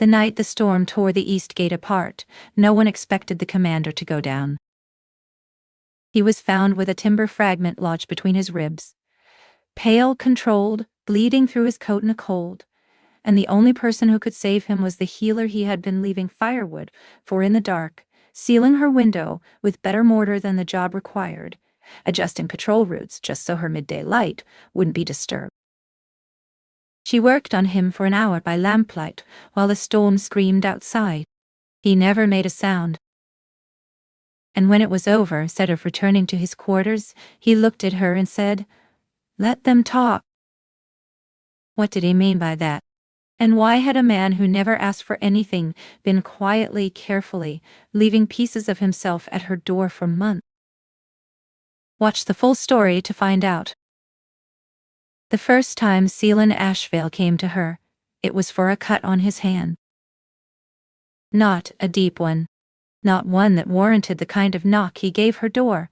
The night the storm tore the east gate apart, no one expected the commander to go down. He was found with a timber fragment lodged between his ribs. Pale, controlled, bleeding through his coat in a cold, and the only person who could save him was the healer he had been leaving firewood for in the dark, sealing her window with better mortar than the job required, adjusting patrol routes just so her midday light wouldn't be disturbed. She worked on him for an hour by lamplight while the storm screamed outside. He never made a sound. And when it was over, instead of returning to his quarters, he looked at her and said, "Let them talk." What did he mean by that? And why had a man who never asked for anything been quietly, carefully, leaving pieces of himself at her door for months? Watch the full story to find out. The first time Caelan Ashvale came to her, it was for a cut on his hand. Not a deep one. Not one that warranted the kind of knock he gave her door.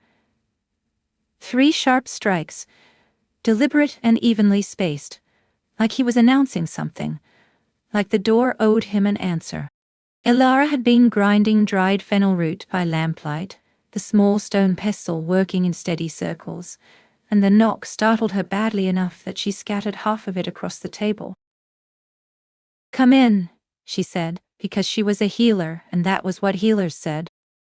3 sharp strikes, deliberate and evenly spaced, like he was announcing something, like the door owed him an answer. Elara had been grinding dried fennel root by lamplight, the small stone pestle working in steady circles, and the knock startled her badly enough that she scattered half of it across the table. "Come in," she said, because she was a healer and that was what healers said.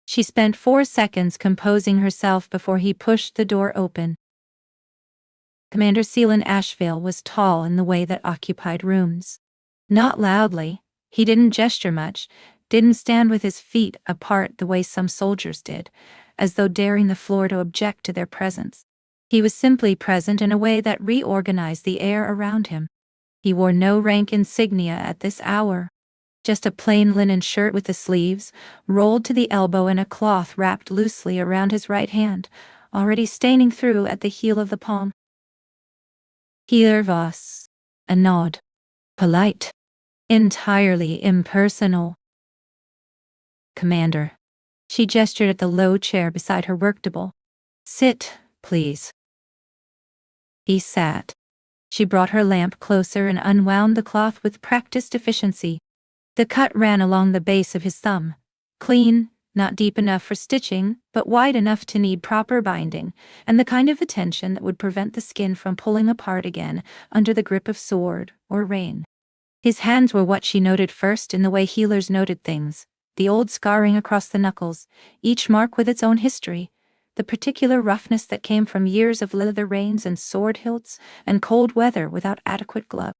She spent 4 seconds composing herself before he pushed the door open. Commander Caelan Ashvale was tall in the way that occupied rooms. Not loudly, he didn't gesture much, didn't stand with his feet apart the way some soldiers did, as though daring the floor to object to their presence. He was simply present in a way that reorganized the air around him. He wore no rank insignia at this hour. Just a plain linen shirt with the sleeves rolled to the elbow and a cloth wrapped loosely around his right hand, already staining through at the heel of the palm. "Healer Voss." A nod. Polite. Entirely impersonal. "Commander." She gestured at the low chair beside her worktable. "Sit, please." He sat. She brought her lamp closer and unwound the cloth with practiced efficiency. The cut ran along the base of his thumb. Clean, not deep enough for stitching, but wide enough to need proper binding, and the kind of attention that would prevent the skin from pulling apart again under the grip of sword or rein. His hands were what she noted first in the way healers noted things, the old scarring across the knuckles, each mark with its own history, the particular roughness that came from years of leather reins and sword hilts and cold weather without adequate glove.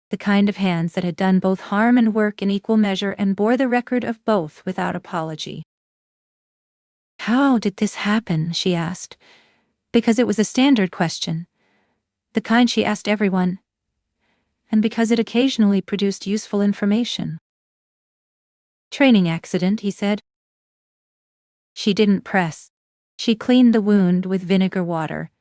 The kind of hands that had done both harm and work in equal measure and bore the record of both without apology. "How did this happen?" she asked, because it was a standard question, the kind she asked everyone, and because it occasionally produced useful information. "Training accident," he said. She didn't press. She cleaned the wound with vinegar water.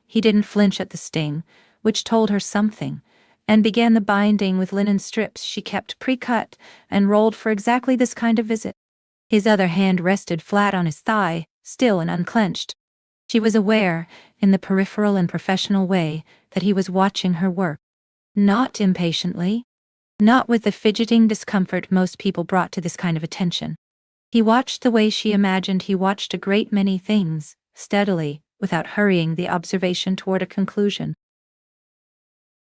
He didn't flinch at the sting, which told her something, and began the binding with linen strips she kept pre-cut and rolled for exactly this kind of visit. His other hand rested flat on his thigh, still and unclenched. She was aware, in the peripheral and professional way, that he was watching her work. Not impatiently. Not with the fidgeting discomfort most people brought to this kind of attention. He watched the way she imagined he watched a great many things, steadily, without hurrying the observation toward a conclusion.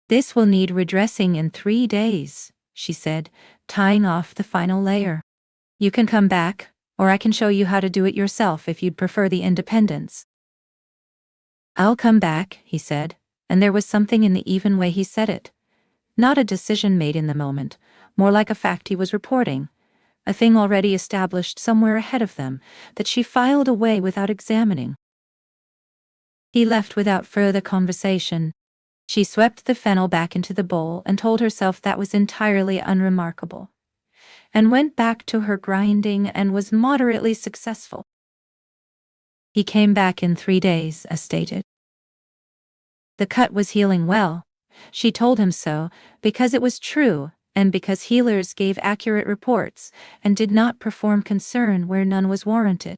"This will need redressing in 3 days," she said, tying off the final layer. "You can come back, or I can show you how to do it yourself if you'd prefer the independence." "I'll come back," he said, and there was something in the even way he said it. Not a decision made in the moment, more like a fact he was reporting, a thing already established somewhere ahead of them, that she filed away without examining. He left without further conversation. She swept the fennel back into the bowl and told herself that was entirely unremarkable, and went back to her grinding and was moderately successful. He came back in 3 days, as stated. The cut was healing well. She told him so, because it was true, and because healers gave accurate reports, and did not perform concern where none was warranted.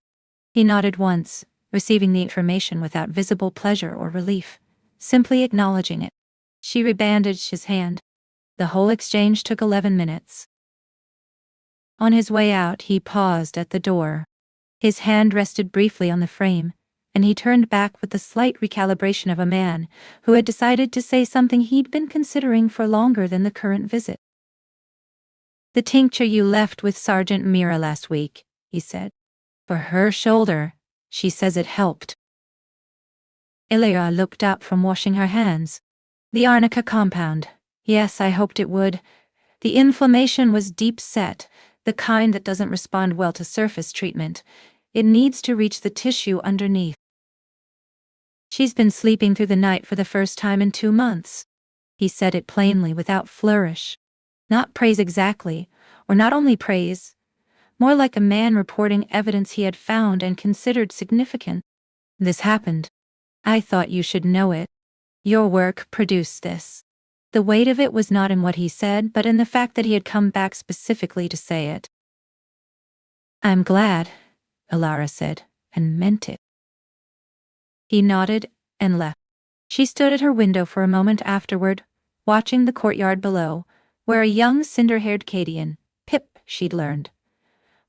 He nodded once, receiving the information without visible pleasure or relief, simply acknowledging it. She rebandaged his hand. The whole exchange took 11 minutes. On his way out, he paused at the door. His hand rested briefly on the frame, and he turned back with the slight recalibration of a man who had decided to say something he'd been considering for longer than the current visit. "The tincture you left with Sergeant Mira last week," he said. "For her shoulder, she says it helped." Ilia looked up from washing her hands. "The arnica compound. Yes, I hoped it would. The inflammation was deep set, the kind that doesn't respond well to surface treatment. It needs to reach the tissue underneath. She's been sleeping through the night for the first time in 2 months." He said it plainly, without flourish. Not praise exactly, or not only praise, more like a man reporting evidence he had found and considered significant. "This happened. I thought you should know it. Your work produced this." The weight of it was not in what he said, but in the fact that he had come back specifically to say it. "I'm glad," Ilara said, and meant it. He nodded and left. She stood at her window for a moment afterward, watching the courtyard below, where a young cinder-haired Caelan, Pip, she'd learned,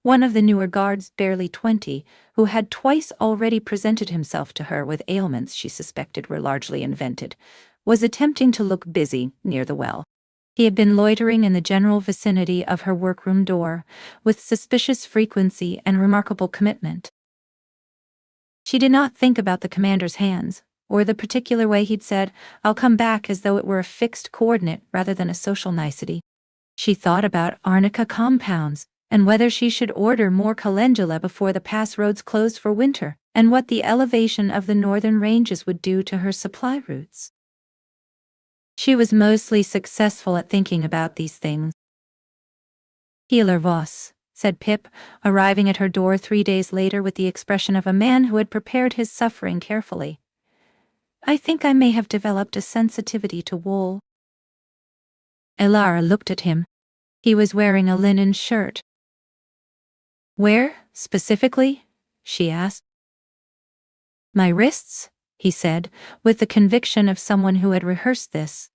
one of the newer guards, barely 20, who had twice already presented himself to her with ailments she suspected were largely invented, was attempting to look busy near the well. He had been loitering in the general vicinity of her workroom door, with suspicious frequency and remarkable commitment. She did not think about the commander's hands, or the particular way he'd said, "I'll come back," as though it were a fixed coordinate rather than a social nicety. She thought about arnica compounds, and whether she should order more calendula before the pass roads closed for winter, and what the elevation of the northern ranges would do to her supply routes. She was mostly successful at thinking about these things. "Healer Voss," said Pip, arriving at her door 3 days later with the expression of a man who had prepared his suffering carefully. "I think I may have developed a sensitivity to wool." Ilara looked at him. He was wearing a linen shirt. "Where, specifically?" she asked. "My wrists," he said, with the conviction of someone who had rehearsed this.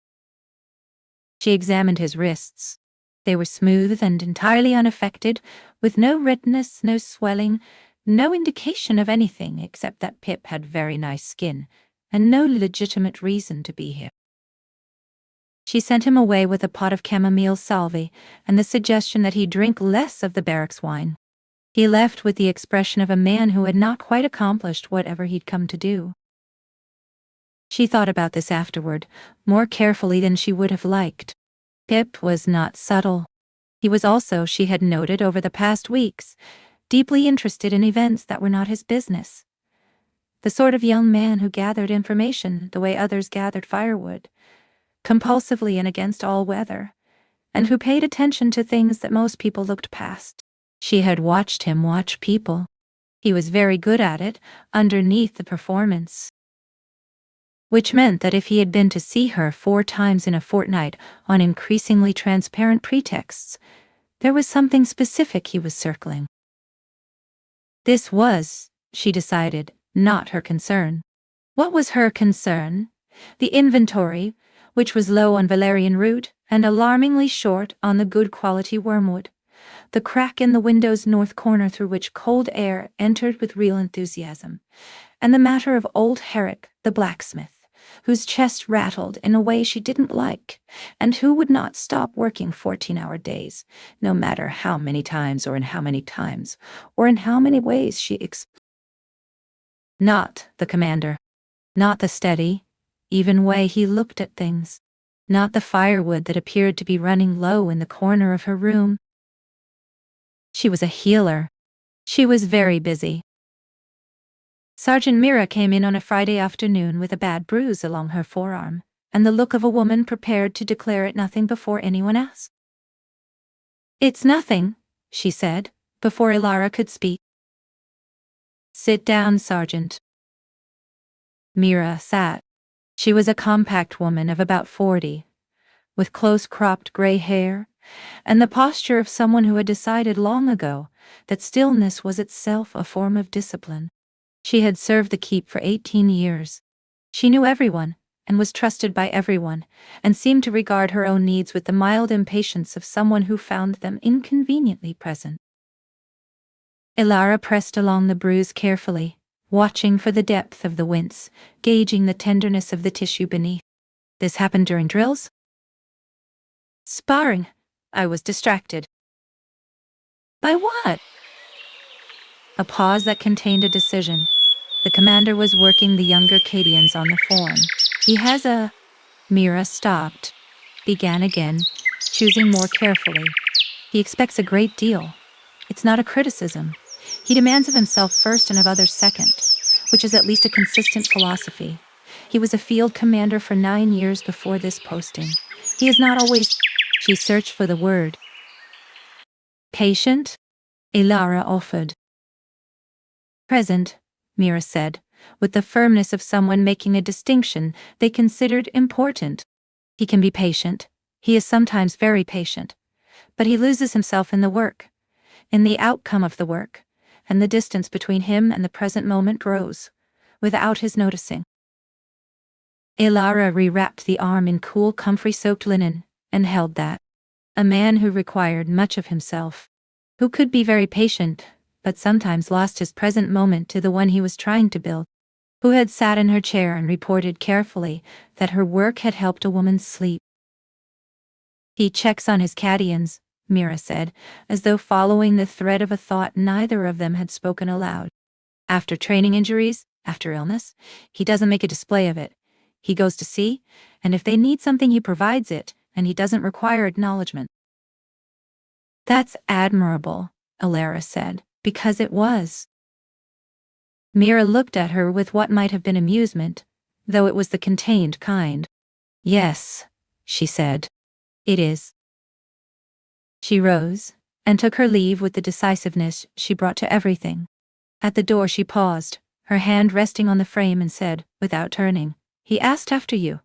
She examined his wrists. They were smooth and entirely unaffected, with no redness, no swelling, no indication of anything except that Pip had very nice skin, and no legitimate reason to be here. She sent him away with a pot of chamomile salve and the suggestion that he drink less of the barracks wine. He left with the expression of a man who had not quite accomplished whatever he'd come to do. She thought about this afterward, more carefully than she would have liked. Pip was not subtle. He was also, she had noted over the past weeks, deeply interested in events that were not his business. The sort of young man who gathered information the way others gathered firewood, compulsively and against all weather, and who paid attention to things that most people looked past. She had watched him watch people. He was very good at it, underneath the performance. Which meant that if he had been to see her 4 times in a fortnight on increasingly transparent pretexts, there was something specific he was circling. This was, she decided, not her concern. What was her concern? The inventory, which was low on valerian root and alarmingly short on the good quality wormwood. The crack in the window's north corner through which cold air entered with real enthusiasm, and the matter of old Herrick, the blacksmith, whose chest rattled in a way she didn't like, and who would not stop working 14-hour days, no matter how many times or in how many times, or in how many ways she Not the commander. Not the steady, even way he looked at things. Not the firewood that appeared to be running low in the corner of her room. She was a healer. She was very busy. Sergeant Mira came in on a Friday afternoon with a bad bruise along her forearm, and the look of a woman prepared to declare it nothing before anyone asked. "It's nothing," she said, before Ilara could speak. "Sit down, Sergeant." Mira sat. She was a compact woman of about 40, with close-cropped gray hair, and the posture of someone who had decided long ago that stillness was itself a form of discipline. She had served the keep for 18 years. She knew everyone, and was trusted by everyone, and seemed to regard her own needs with the mild impatience of someone who found them inconveniently present. Ilara pressed along the bruise carefully, watching for the depth of the wince, gauging the tenderness of the tissue beneath. This happened during drills? Sparring. I was distracted. By what? A pause that contained a decision. The commander was working the younger Caedians on the form. He has a... Mira stopped, began again, choosing more carefully. He expects a great deal. It's not a criticism. He demands of himself first and of others second, which is at least a consistent philosophy. He was a field commander for 9 years before this posting. He is not always... She searched for the word. Patient? Ilara offered. Present, Mira said, with the firmness of someone making a distinction they considered important. He can be patient. He is sometimes very patient. But he loses himself in the work, in the outcome of the work, and the distance between him and the present moment grows, without his noticing. Ilara rewrapped the arm in cool, comfrey-soaked linen, and held that. A man who required much of himself, who could be very patient, but sometimes lost his present moment to the one he was trying to build, who had sat in her chair and reported carefully that her work had helped a woman sleep. He checks on his Caedians, Mira said, as though following the thread of a thought neither of them had spoken aloud. After training injuries, after illness, he doesn't make a display of it. He goes to see, and if they need something he provides it, and he doesn't require acknowledgement. That's admirable, Ilara said, because it was. Mira looked at her with what might have been amusement, though it was the contained kind. Yes, she said. It is. She rose, and took her leave with the decisiveness she brought to everything. At the door she paused, her hand resting on the frame, and said, without turning, "He asked after you.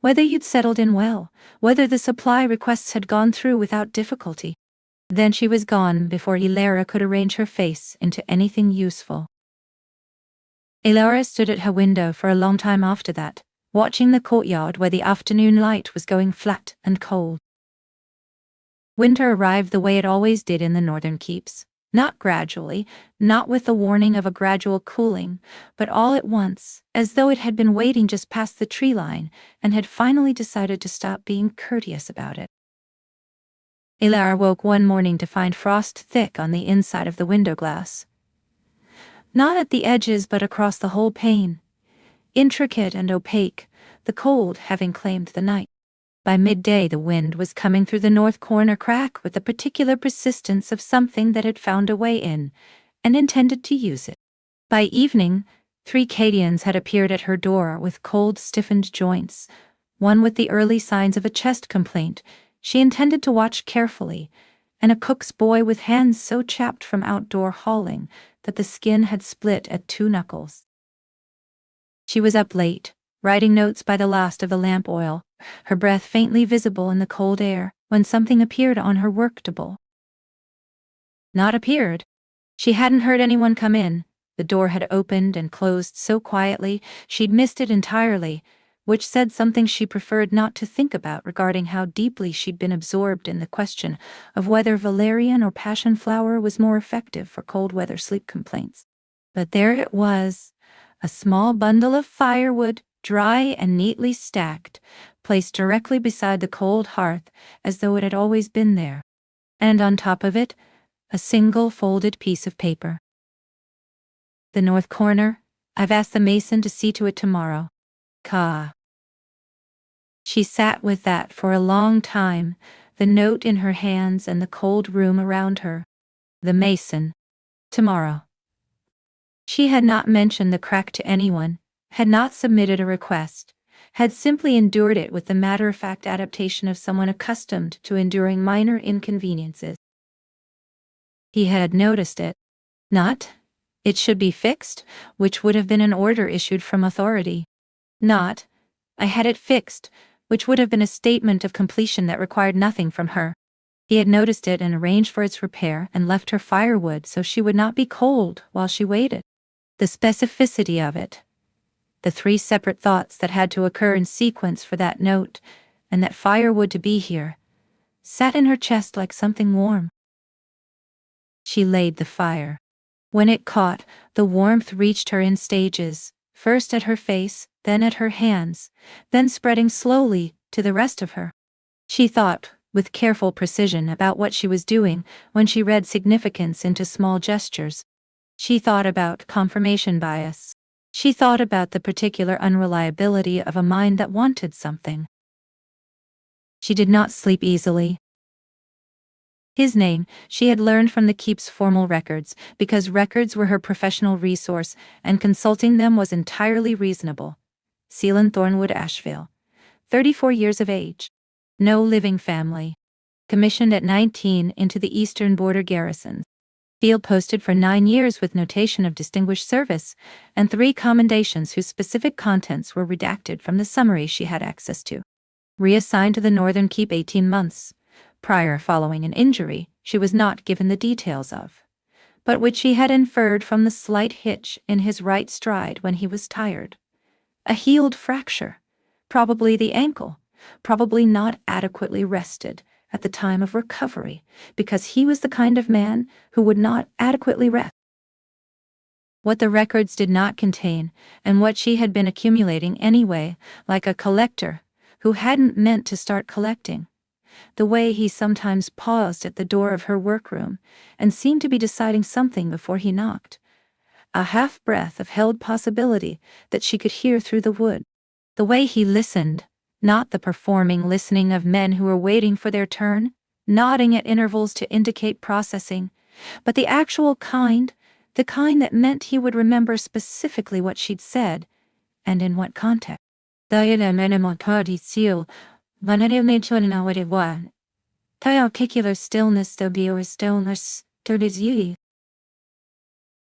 Whether you'd settled in well, whether the supply requests had gone through without difficulty." Then she was gone before Ilara could arrange her face into anything useful. Ilara stood at her window for a long time after that, watching the courtyard where the afternoon light was going flat and cold. Winter arrived the way it always did in the northern keeps, not gradually, not with the warning of a gradual cooling, but all at once, as though it had been waiting just past the tree line and had finally decided to stop being courteous about it. Ilara woke one morning to find frost thick on the inside of the window glass. Not at the edges but across the whole pane, intricate and opaque, the cold having claimed the night. By midday the wind was coming through the north corner crack with the particular persistence of something that had found a way in, and intended to use it. By evening, 3 Caedians had appeared at her door with cold stiffened joints, one with the early signs of a chest complaint she intended to watch carefully, and a cook's boy with hands so chapped from outdoor hauling that the skin had split at 2 knuckles. She was up late, writing notes by the last of the lamp oil, her breath faintly visible in the cold air, when something appeared on her work table. Not appeared. She hadn't heard anyone come in. The door had opened and closed so quietly she'd missed it entirely, which said something she preferred not to think about regarding how deeply she'd been absorbed in the question of whether valerian or passion flower was more effective for cold weather sleep complaints. But there it was, a small bundle of firewood, dry and neatly stacked, placed directly beside the cold hearth as though it had always been there, and on top of it, a single folded piece of paper. The north corner, I've asked the mason to see to it tomorrow. Ka. She sat with that for a long time, the note in her hands and the cold room around her. The mason. Tomorrow. She had not mentioned the crack to anyone, had not submitted a request, had simply endured it with the matter-of-fact adaptation of someone accustomed to enduring minor inconveniences. He had noticed it. Not, it should be fixed, which would have been an order issued from authority. Not, I had it fixed, which would have been a statement of completion that required nothing from her. He had noticed it and arranged for its repair and left her firewood so she would not be cold while she waited. The specificity of it. The 3 separate thoughts that had to occur in sequence for that note, and that firewood to be here, sat in her chest like something warm. She laid the fire. When it caught, the warmth reached her in stages, first at her face, then at her hands, then spreading slowly to the rest of her. She thought, with careful precision, about what she was doing when she read significance into small gestures. She thought about confirmation bias. She thought about the particular unreliability of a mind that wanted something. She did not sleep easily. His name, she had learned from the Keep's formal records, because records were her professional resource, and consulting them was entirely reasonable. Caelan Thornwood Ashville. 34 years of age. No living family. Commissioned at 19 into the Eastern Border Garrisons. Field posted for 9 years with notation of distinguished service, and 3 commendations whose specific contents were redacted from the summary she had access to. Reassigned to the Northern Keep 18 months. Prior following an injury she was not given the details of, but which she had inferred from the slight hitch in his right stride when he was tired. A healed fracture, probably the ankle, probably not adequately rested at the time of recovery, because he was the kind of man who would not adequately rest. What the records did not contain, and what she had been accumulating anyway, like a collector who hadn't meant to start collecting. The way he sometimes paused at the door of her workroom and seemed to be deciding something before he knocked. A half-breath of held possibility that she could hear through the wood. The way he listened, not the performing listening of men who were waiting for their turn, nodding at intervals to indicate processing, but the actual kind, the kind that meant he would remember specifically what she'd said, and in what context.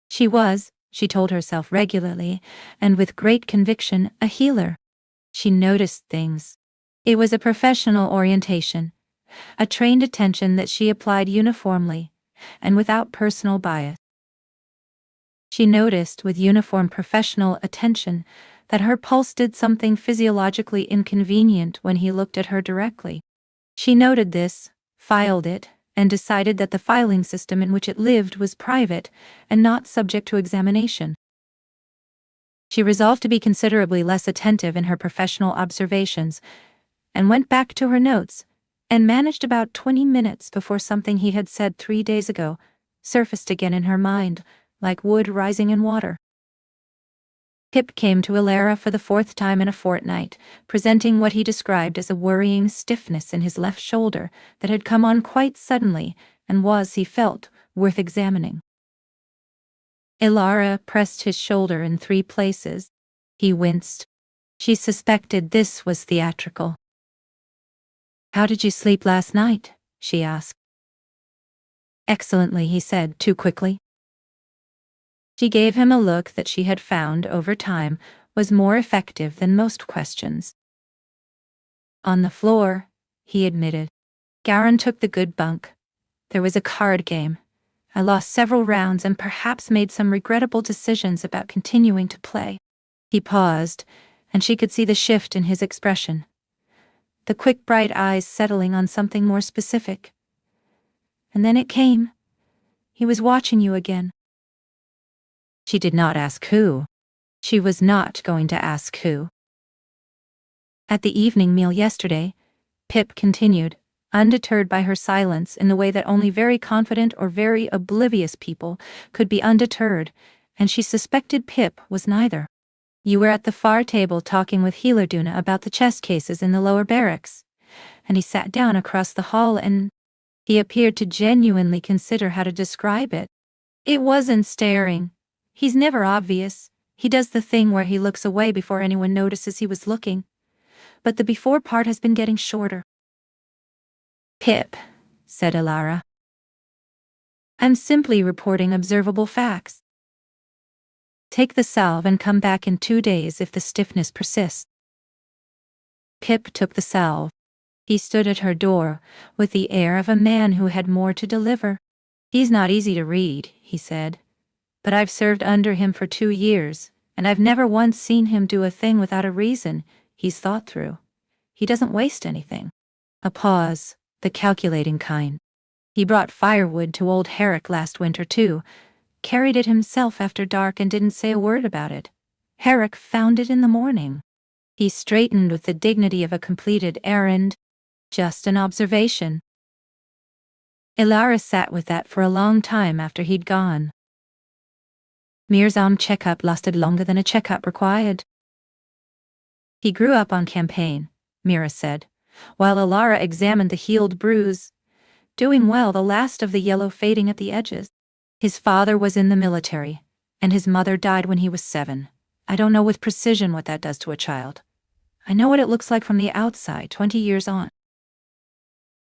She was, she told herself regularly, and with great conviction, a healer. She noticed things. It was a professional orientation, a trained attention that she applied uniformly, and without personal bias. She noticed with uniform professional attention that her pulse did something physiologically inconvenient when he looked at her directly. She noted this, filed it, and decided that the filing system in which it lived was private and not subject to examination. She resolved to be considerably less attentive in her professional observations, and went back to her notes, and managed about 20 minutes before something he had said 3 days ago surfaced again in her mind, like wood rising in water. Pip came to Ilara for the 4th time in a fortnight, presenting what he described as a worrying stiffness in his left shoulder that had come on quite suddenly and was, he felt, worth examining. Ilara pressed his shoulder in 3 places. He winced. She suspected this was theatrical. "How did you sleep last night?" she asked. "Excellently," he said, too quickly. She gave him a look that she had found, over time, was more effective than most questions. "On the floor," he admitted. "Garin took the good bunk. There was a card game. I lost several rounds and perhaps made some regrettable decisions about continuing to play." He paused, and she could see the shift in his expression. The quick bright eyes settling on something more specific. And then it came. "He was watching you again." She did not ask who. She was not going to ask who. "At the evening meal yesterday," Pip continued, undeterred by her silence in the way that only very confident or very oblivious people could be undeterred, and she suspected Pip was neither. "You were at the far table talking with Healer about the chest cases in the lower barracks, and he sat down across the hall and—" he appeared to genuinely consider how to describe it. "It wasn't staring. He's never obvious. He does the thing where he looks away before anyone notices he was looking. But the before part has been getting shorter." "Pip," said Ilara. "I'm simply reporting observable facts. Take the salve and come back in 2 days if the stiffness persists." Pip took the salve. He stood at her door, with the air of a man who had more to deliver. "He's not easy to read," he said, "but I've served under him for 2 years, And I've never once seen him do a thing without a reason he's thought through. He doesn't waste anything. A pause, the calculating kind. He brought firewood to old Herrick last winter too, carried it himself after dark and didn't say a word about it. Herrick found it in the morning. He straightened with the dignity of a completed errand. Just an observation. Ilara sat with that for a long time after he'd gone. Mir's checkup lasted longer than a checkup required. He grew up on campaign, Mira said, while Ilara examined the healed bruise. Doing well, the last of the yellow fading at the edges. His father was in the military, and his mother died when he was 7. I don't know with precision what that does to a child. I know what it looks like from the outside, 20 years on.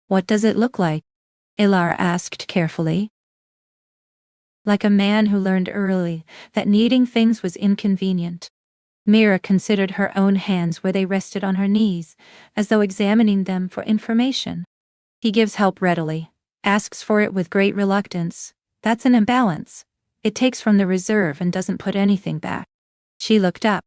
What does it look like? Ilara asked carefully. Like a man who learned early that needing things was inconvenient. Mira considered her own hands where they rested on her knees, as though examining them for information. He gives help readily, asks for it with great reluctance. That's an imbalance. It takes from the reserve and doesn't put anything back. She looked up.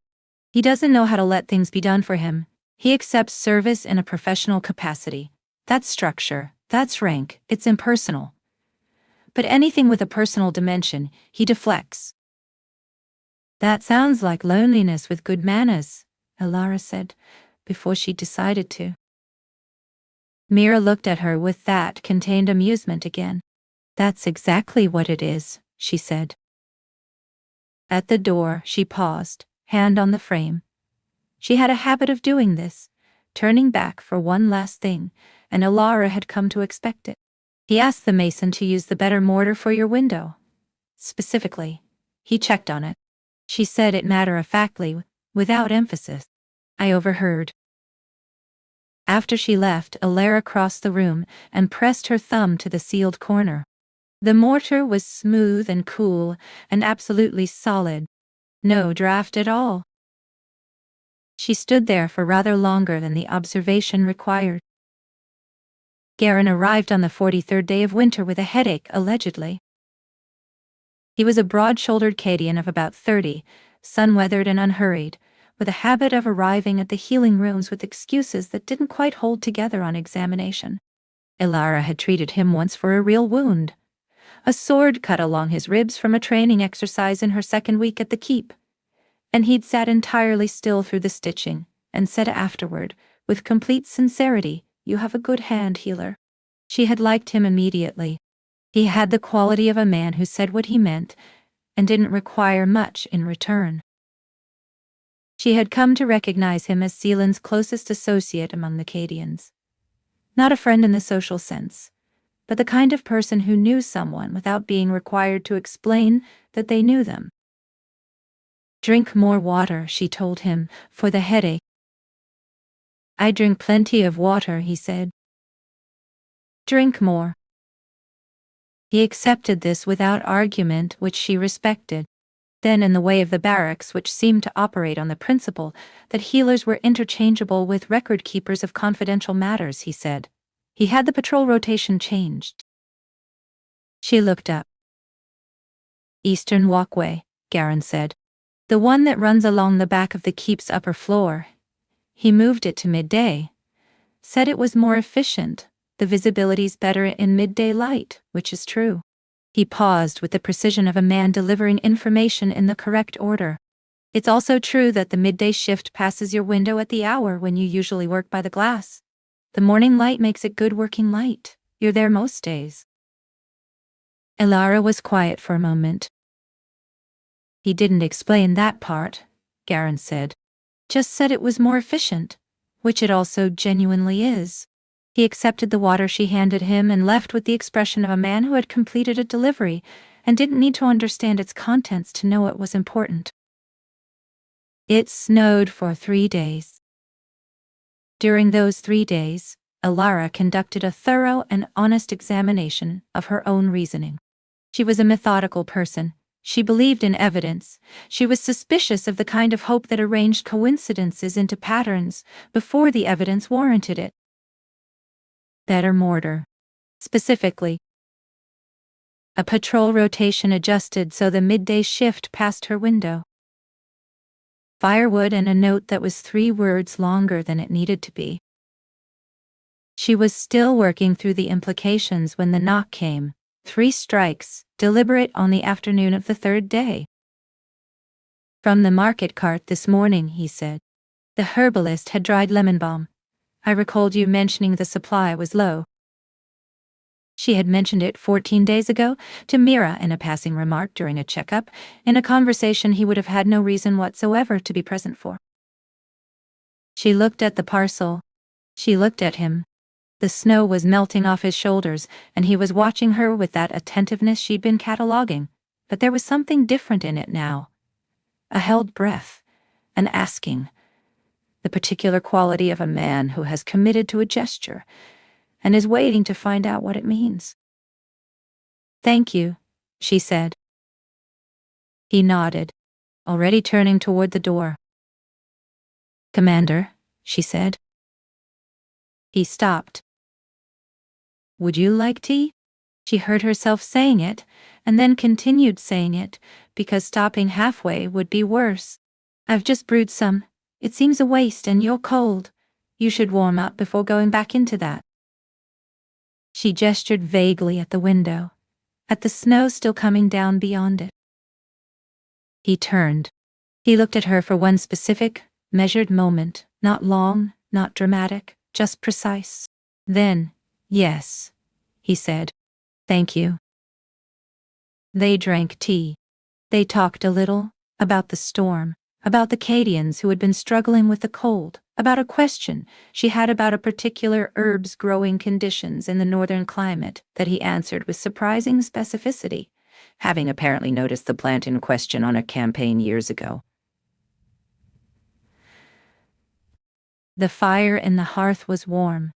He doesn't know how to let things be done for him. He accepts service in a professional capacity. That's structure, that's rank, it's impersonal. But anything with a personal dimension, he deflects. That sounds like loneliness with good manners, Ilara said, before she decided to. Mira looked at her with that contained amusement again. That's exactly what it is, she said. At the door, she paused, hand on the frame. She had a habit of doing this, turning back for one last thing, and Ilara had come to expect it. He asked the mason to use the better mortar for your window. Specifically, he checked on it. She said it matter-of-factly, without emphasis. I overheard. After she left, Ilara crossed the room and pressed her thumb to the sealed corner. The mortar was smooth and cool and absolutely solid. No draft at all. She stood there for rather longer than the observation required. Garen arrived on the 43rd day of winter with a headache, allegedly. He was a broad-shouldered Caelan of about 30, sun-weathered and unhurried, with a habit of arriving at the healing rooms with excuses that didn't quite hold together on examination. Ilara had treated him once for a real wound. A sword cut along his ribs from a training exercise in her second week at the keep. And he'd sat entirely still through the stitching, and said afterward, with complete sincerity, "You have a good hand, healer." She had liked him immediately. He had the quality of a man who said what he meant, and didn't require much in return. She had come to recognize him as Caelan's closest associate among the Cadians. Not a friend in the social sense, but the kind of person who knew someone without being required to explain that they knew them. "Drink more water," she told him, "for the headache." "I drink plenty of water," he said. "Drink more." He accepted this without argument, which she respected. Then, in the way of the barracks, which seemed to operate on the principle that healers were interchangeable with record-keepers of confidential matters, he said, he had the patrol rotation changed. She looked up. "Eastern walkway," Garen said. "The one that runs along the back of the keep's upper floor. He moved it to midday. Said it was more efficient. The visibility's better in midday light, which is true." He paused with the precision of a man delivering information in the correct order. "It's also true that the midday shift passes your window at the hour when you usually work by the glass. The morning light makes it good working light. You're there most days." Ilara was quiet for a moment. "He didn't explain that part," Garen said. "Just said it was more efficient, which it also genuinely is." He accepted the water she handed him and left with the expression of a man who had completed a delivery and didn't need to understand its contents to know it was important. It snowed for 3 days. During those 3 days, Ilara conducted a thorough and honest examination of her own reasoning. She was a methodical person. She believed in evidence. She was suspicious of the kind of hope that arranged coincidences into patterns before the evidence warranted it. Better mortar. Specifically, a patrol rotation adjusted so the midday shift passed her window. firewood, and a note that was 3 words longer than it needed to be. She was still working through the implications when the knock came. 3 strikes, deliberate on the afternoon of the 3rd day. "From the market cart this morning," he said. "The herbalist had dried lemon balm. I recalled you mentioning the supply was low." She had mentioned it 14 days ago to Mira in a passing remark during a checkup, in a conversation he would have had no reason whatsoever to be present for. She looked at the parcel. She looked at him. The snow was melting off his shoulders, and he was watching her with that attentiveness she'd been cataloging, but there was something different in it now. A held breath, an asking, the particular quality of a man who has committed to a gesture and is waiting to find out what it means. "Thank you," she said. He nodded, already turning toward the door. "Commander," she said. He stopped. "Would you like tea?" She heard herself saying it, and then continued saying it, because stopping halfway would be worse. "I've just brewed some. It seems a waste, and you're cold. You should warm up before going back into that." She gestured vaguely at the window, at the snow still coming down beyond it. He turned. He looked at her for one specific, measured moment, not long, not dramatic, just precise. Then, "Yes," he said. "Thank you." They drank tea. They talked a little, about the storm, about the Caedians who had been struggling with the cold, about a question she had about a particular herb's growing conditions in the northern climate that he answered with surprising specificity, having apparently noticed the plant in question on a campaign years ago. The fire in the hearth was warm.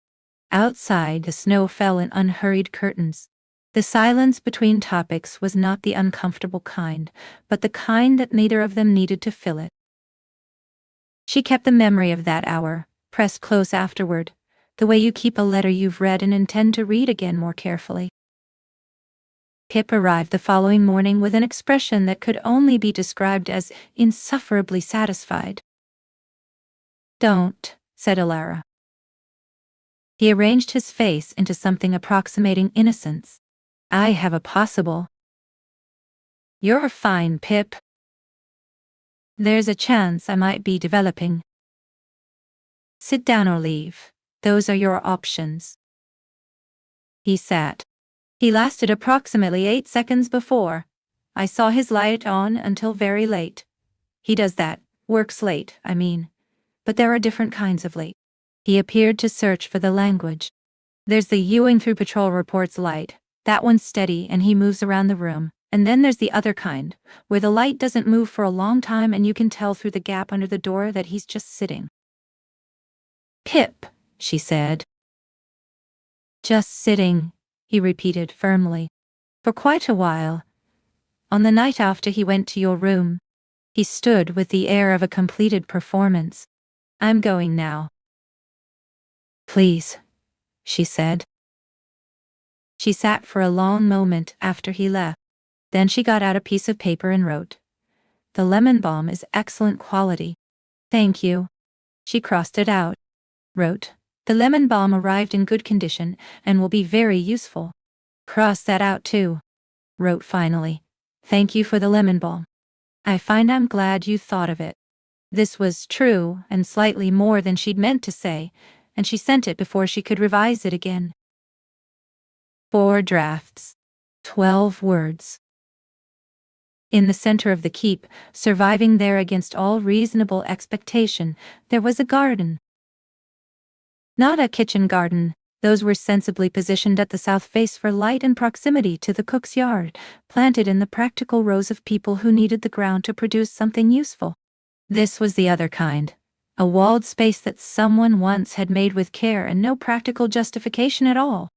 Outside, the snow fell in unhurried curtains. The silence between topics was not the uncomfortable kind, but the kind that neither of them needed to fill it. She kept the memory of that hour, pressed close afterward, the way you keep a letter you've read and intend to read again more carefully. Pip arrived the following morning with an expression that could only be described as insufferably satisfied. "Don't," said Alara. He arranged his face into something approximating innocence. "I have a possible." "You're fine, Pip." "There's a chance I might be developing." "Sit down or leave. Those are your options." He sat. He lasted approximately 8 seconds before. I saw his light on until very late. He does that, works late, I mean. But there are different kinds of late. He appeared to search for the language. "There's the Ewing through patrol reports light. That one's steady and he moves around the room. And then there's the other kind, where the light doesn't move for a long time and you can tell through the gap under the door that he's just sitting." "Pip," she said. "Just sitting," he repeated firmly. "For quite a while. On the night after he went to your room." He stood with the air of a completed performance. "I'm going now." "Please," she said. She sat for a long moment after he left. Then she got out a piece of paper and wrote, "The lemon balm is excellent quality. Thank you." She crossed it out. Wrote, "The lemon balm arrived in good condition and will be very useful." Cross that out too. Wrote finally, "Thank you for the lemon balm. I find I'm glad you thought of it." This was true and slightly more than she'd meant to say, and she sent it before she could revise it again. 4 drafts. 12 words. In the center of the keep, surviving there against all reasonable expectation, there was a garden. Not a kitchen garden. Those were sensibly positioned at the south face for light and proximity to the cook's yard, planted in the practical rows of people who needed the ground to produce something useful. This was the other kind. A walled space that someone once had made with care and no practical justification at all.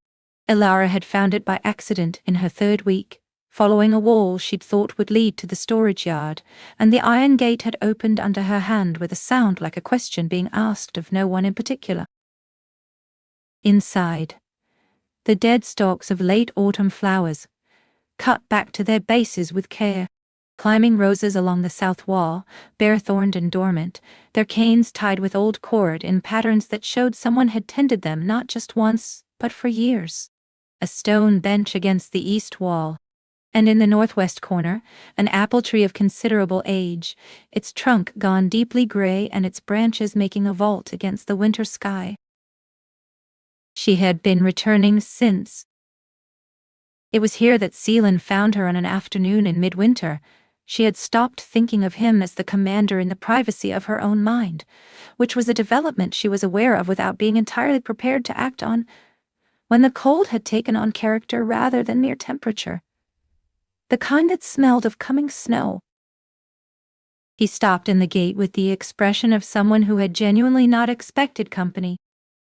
Alara had found it by accident in her 3rd week, following a wall she'd thought would lead to the storage yard, and the iron gate had opened under her hand with a sound like a question being asked of no one in particular. Inside, the dead stalks of late autumn flowers, cut back to their bases with care, climbing roses along the south wall, bare-thorned and dormant, their canes tied with old cord in patterns that showed someone had tended them not just once, but for years. A stone bench against the east wall. And in the northwest corner, an apple tree of considerable age, its trunk gone deeply gray and its branches making a vault against the winter sky. She had been returning since. It was here that Caelan found her on an afternoon in midwinter. She had stopped thinking of him as the commander in the privacy of her own mind, which was a development she was aware of without being entirely prepared to act on, when the cold had taken on character rather than mere temperature. The kind that smelled of coming snow. He stopped in the gate with the expression of someone who had genuinely not expected company.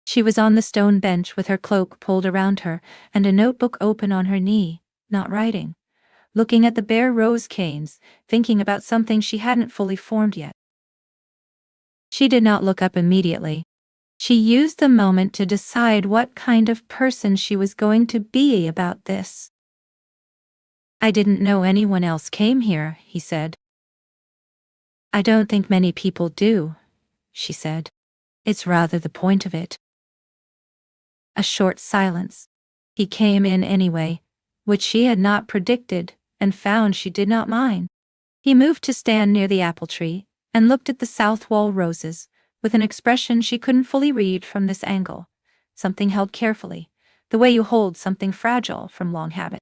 She was on the stone bench with her cloak pulled around her and a notebook open on her knee, not writing, looking at the bare rose canes, thinking about something she hadn't fully formed yet. She did not look up immediately. She used the moment to decide what kind of person she was going to be about this. "I didn't know anyone else came here," he said. "I don't think many people do," she said. "It's rather the point of it." A short silence. He came in anyway, which she had not predicted, and found she did not mind. He moved to stand near the apple tree, and looked at the south wall roses, with an expression she couldn't fully read from this angle, something held carefully, the way you hold something fragile from long habit.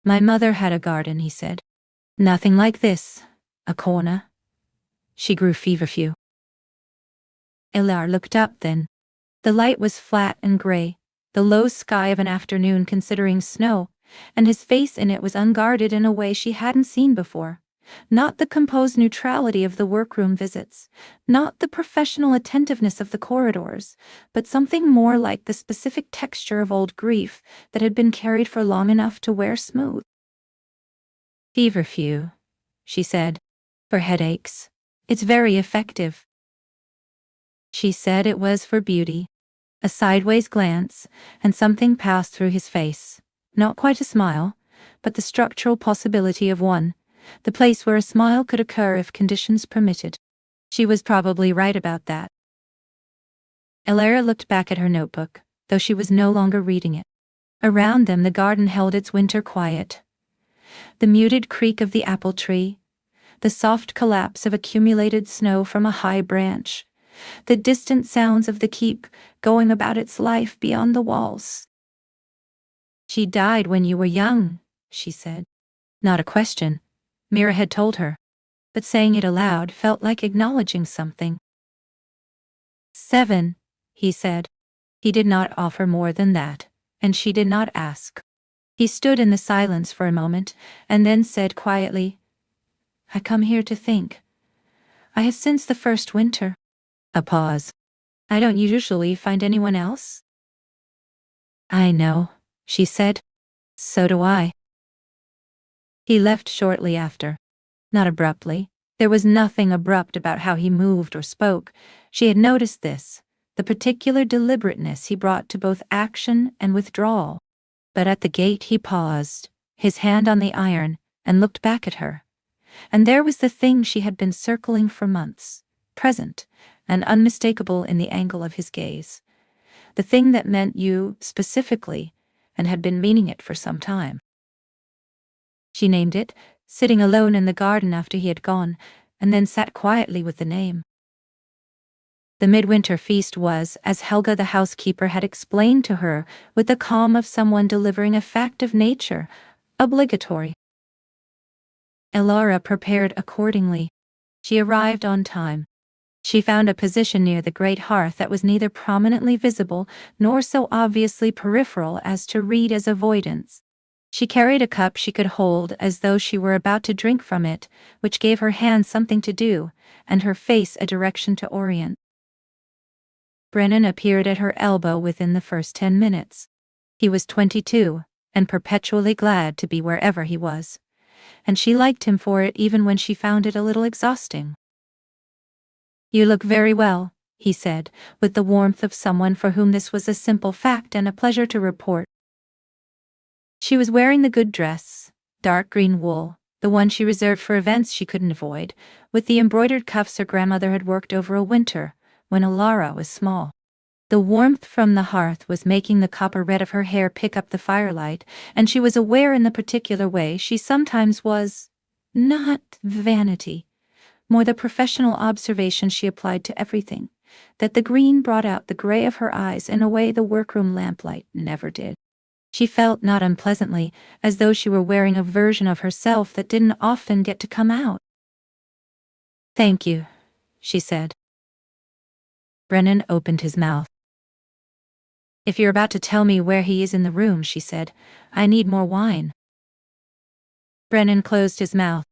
"My mother had a garden," he said. "Nothing like this, a corner." She grew feverfew. Elar looked up then. The light was flat and gray, the low sky of an afternoon considering snow, and his face in it was unguarded in a way she hadn't seen before. Not the composed neutrality of the workroom visits, not the professional attentiveness of the corridors, but something more like the specific texture of old grief that had been carried for long enough to wear smooth. "Feverfew," she said, "for headaches. It's very effective." She said it was for beauty. A sideways glance, and something passed through his face. Not quite a smile, but the structural possibility of one, the place where a smile could occur if conditions permitted. She was probably right about that. Elara looked back at her notebook, though she was no longer reading it. Around them the garden held its winter quiet. The muted creak of the apple tree, the soft collapse of accumulated snow from a high branch, the distant sounds of the keep going about its life beyond the walls. "She died when you were young," she said. Not a question. Mira had told her. But saying it aloud felt like acknowledging something. 7, he said. He did not offer more than that, and she did not ask. He stood in the silence for a moment, and then said quietly, "I come here to think. I have since the first winter." A pause. "I don't usually find anyone else." "I know," she said. "So do I." He left shortly after. Not abruptly. There was nothing abrupt about how he moved or spoke. She had noticed this, the particular deliberateness he brought to both action and withdrawal. But at the gate he paused, his hand on the iron, and looked back at her. And there was the thing she had been circling for months, present and unmistakable in the angle of his gaze. The thing that meant you, specifically, and had been meaning it for some time. She named it, sitting alone in the garden after he had gone, and then sat quietly with the name. The midwinter feast was, as Helga the housekeeper had explained to her, with the calm of someone delivering a fact of nature, obligatory. Elara prepared accordingly. She arrived on time. She found a position near the great hearth that was neither prominently visible nor so obviously peripheral as to read as avoidance. She carried a cup she could hold as though she were about to drink from it, which gave her hands something to do, and her face a direction to orient. Brennan appeared at her elbow within the first 10 minutes. He was 22, and perpetually glad to be wherever he was. And she liked him for it even when she found it a little exhausting. "You look very well," he said, with the warmth of someone for whom this was a simple fact and a pleasure to report. She was wearing the good dress, dark green wool, the one she reserved for events she couldn't avoid, with the embroidered cuffs her grandmother had worked over a winter, when Alara was small. The warmth from the hearth was making the copper red of her hair pick up the firelight, and she was aware in the particular way she sometimes was, not vanity, more the professional observation she applied to everything, that the green brought out the gray of her eyes in a way the workroom lamplight never did. She felt not unpleasantly, as though she were wearing a version of herself that didn't often get to come out. "Thank you," she said. Brennan opened his mouth. "If you're about to tell me where he is in the room," she said, "I need more wine." Brennan closed his mouth.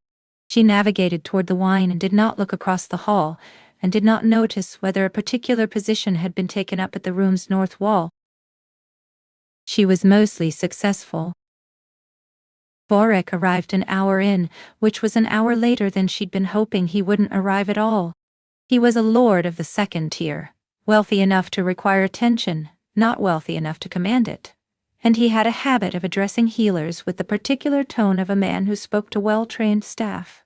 She navigated toward the wine and did not look across the hall, and did not notice whether a particular position had been taken up at the room's north wall. She was mostly successful. Vorek arrived an hour in, which was an hour later than she'd been hoping he wouldn't arrive at all. He was a lord of the second tier, wealthy enough to require attention, not wealthy enough to command it. And he had a habit of addressing healers with the particular tone of a man who spoke to well-trained staff,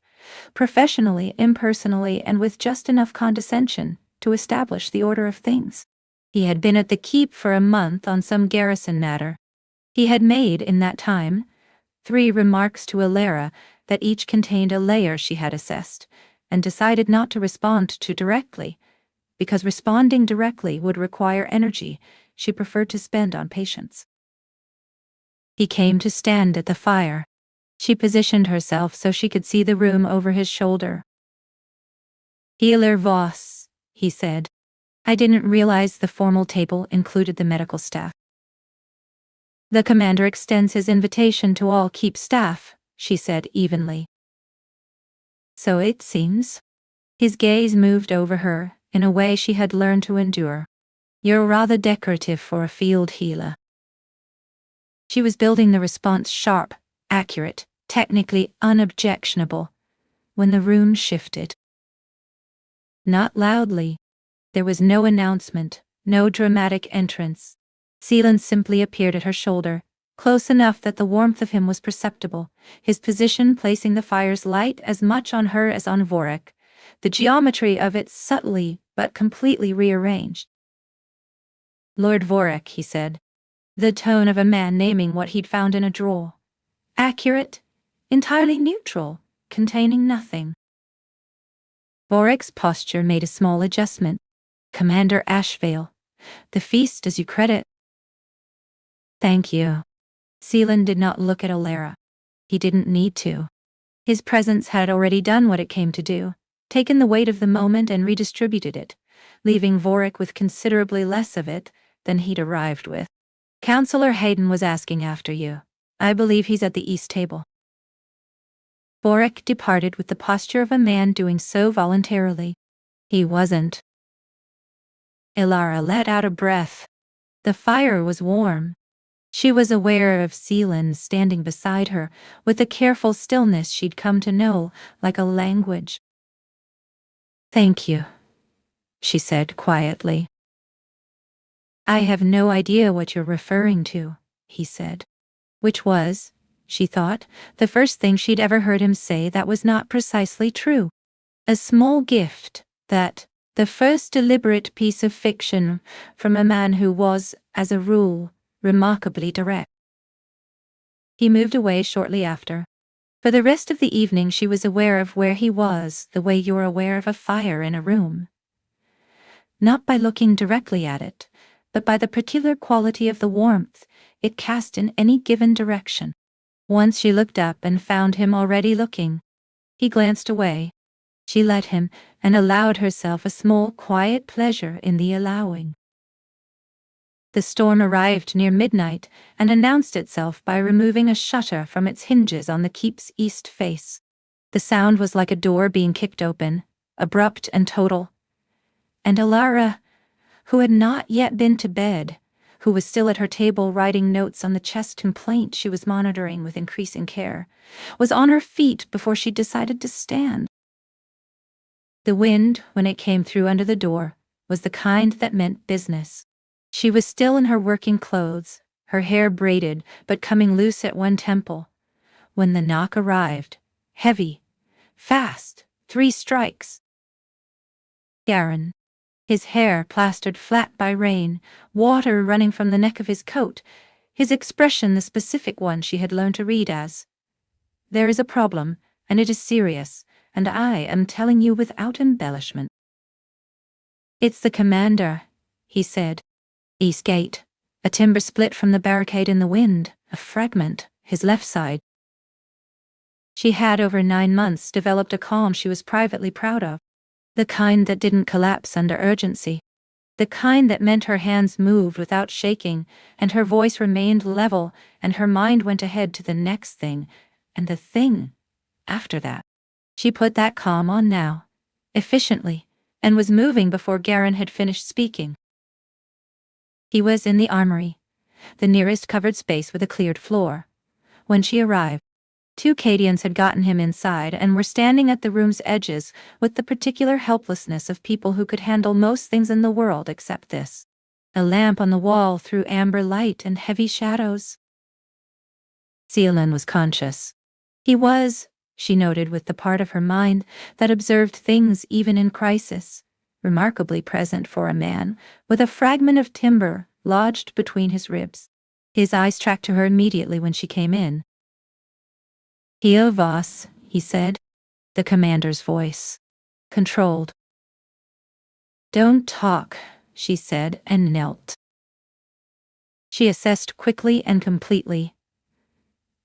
professionally, impersonally, and with just enough condescension to establish the order of things. He had been at the keep for a month on some garrison matter. He had made, in that time, 3 remarks to Alara that each contained a layer she had assessed, and decided not to respond to directly, because responding directly would require energy she preferred to spend on patience. He came to stand at the fire. She positioned herself so she could see the room over his shoulder. "Healer Voss," he said. "I didn't realize the formal table included the medical staff." "The commander extends his invitation to all keep staff," she said evenly. "So it seems." His gaze moved over her in a way she had learned to endure. "You're rather decorative for a field healer." She was building the response sharp, accurate, technically unobjectionable, when the room shifted. Not loudly. There was no announcement, no dramatic entrance. Caelan simply appeared at her shoulder, close enough that the warmth of him was perceptible, his position placing the fire's light as much on her as on Vorek, the geometry of it subtly but completely rearranged. "Lord Vorek," he said, the tone of a man naming what he'd found in a drawer. Accurate, entirely neutral, containing nothing. Vorek's posture made a small adjustment. "Commander Ashvale, the feast does you credit." "Thank you." Caelan did not look at Alara. He didn't need to. His presence had already done what it came to do, taken the weight of the moment and redistributed it, leaving Vorek with considerably less of it than he'd arrived with. "Counselor Hayden was asking after you. I believe he's at the east table." Vorek departed with the posture of a man doing so voluntarily. He wasn't. Alara let out a breath. The fire was warm. She was aware of Caelan standing beside her, with the careful stillness she'd come to know, like a language. "Thank you," she said quietly. "I have no idea what you're referring to," he said. Which was, she thought, the first thing she'd ever heard him say that was not precisely true. A small gift, that, the first deliberate piece of fiction from a man who was, as a rule, remarkably direct. He moved away shortly after. For the rest of the evening she was aware of where he was the way you're aware of a fire in a room. Not by looking directly at it, but by the particular quality of the warmth it cast in any given direction. Once she looked up and found him already looking. He glanced away. She let him, and allowed herself a small quiet pleasure in the allowing. The storm arrived near midnight and announced itself by removing a shutter from its hinges on the keep's east face. The sound was like a door being kicked open, abrupt and total. And Alara, who had not yet been to bed, who was still at her table writing notes on the chest complaint she was monitoring with increasing care, was on her feet before she decided to stand. The wind, when it came through under the door, was the kind that meant business. She was still in her working clothes, her hair braided but coming loose at one temple, when the knock arrived, heavy, fast, 3 strikes. Caelan. His hair plastered flat by rain, water running from the neck of his coat, his expression the specific one she had learned to read as, "There is a problem, and it is serious, and I am telling you without embellishment." "It's the commander," he said. "East gate. A timber split from the barricade in the wind, a fragment, his left side." She had over 9 months developed a calm she was privately proud of. The kind that didn't collapse under urgency. The kind that meant her hands moved without shaking, and her voice remained level, and her mind went ahead to the next thing, and the thing after that. She put that calm on now, efficiently, and was moving before Caelan had finished speaking. He was in the armory, the nearest covered space with a cleared floor. When she arrived, 2 Caedians had gotten him inside and were standing at the room's edges with the particular helplessness of people who could handle most things in the world except this. A lamp on the wall threw amber light and heavy shadows. Caelan was conscious. He was, she noted with the part of her mind that observed things even in crisis, remarkably present for a man, with a fragment of timber lodged between his ribs. His eyes tracked to her immediately when she came in. "Here, Voss," he said, the commander's voice. Controlled. "Don't talk," she said and knelt. She assessed quickly and completely.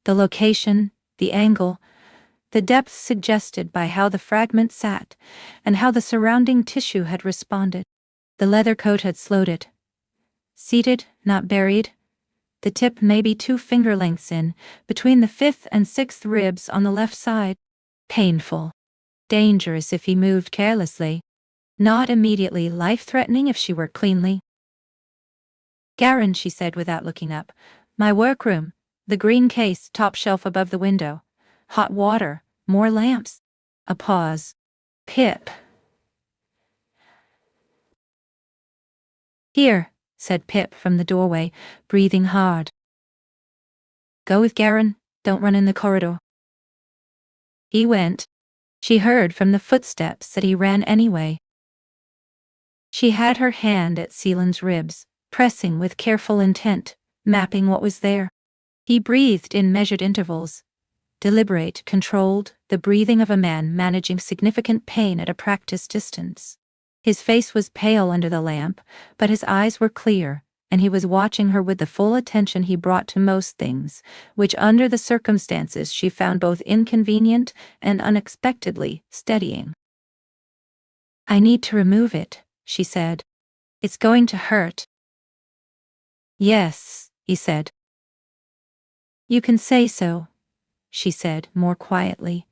The location, the angle, the depth suggested by how the fragment sat, and how the surrounding tissue had responded. The leather coat had slowed it. Seated, not buried. The tip maybe 2 finger lengths in, between the 5th and 6th ribs on the left side. Painful. Dangerous if he moved carelessly. Not immediately life-threatening if she worked cleanly. "Caelan," she said without looking up. "My workroom. The green case, top shelf above the window. Hot water. More lamps." A pause. "Pip." "Here," said Pip from the doorway, breathing hard. "Go with Caelan, don't run in the corridor." He went. She heard from the footsteps that he ran anyway. She had her hand at Caelan's ribs, pressing with careful intent, mapping what was there. He breathed in measured intervals. Deliberate, controlled, the breathing of a man managing significant pain at a practiced distance. His face was pale under the lamp, but his eyes were clear, and he was watching her with the full attention he brought to most things, which under the circumstances she found both inconvenient and unexpectedly steadying. "I need to remove it," she said. "It's going to hurt." "Yes," he said. "You can say so," she said more quietly.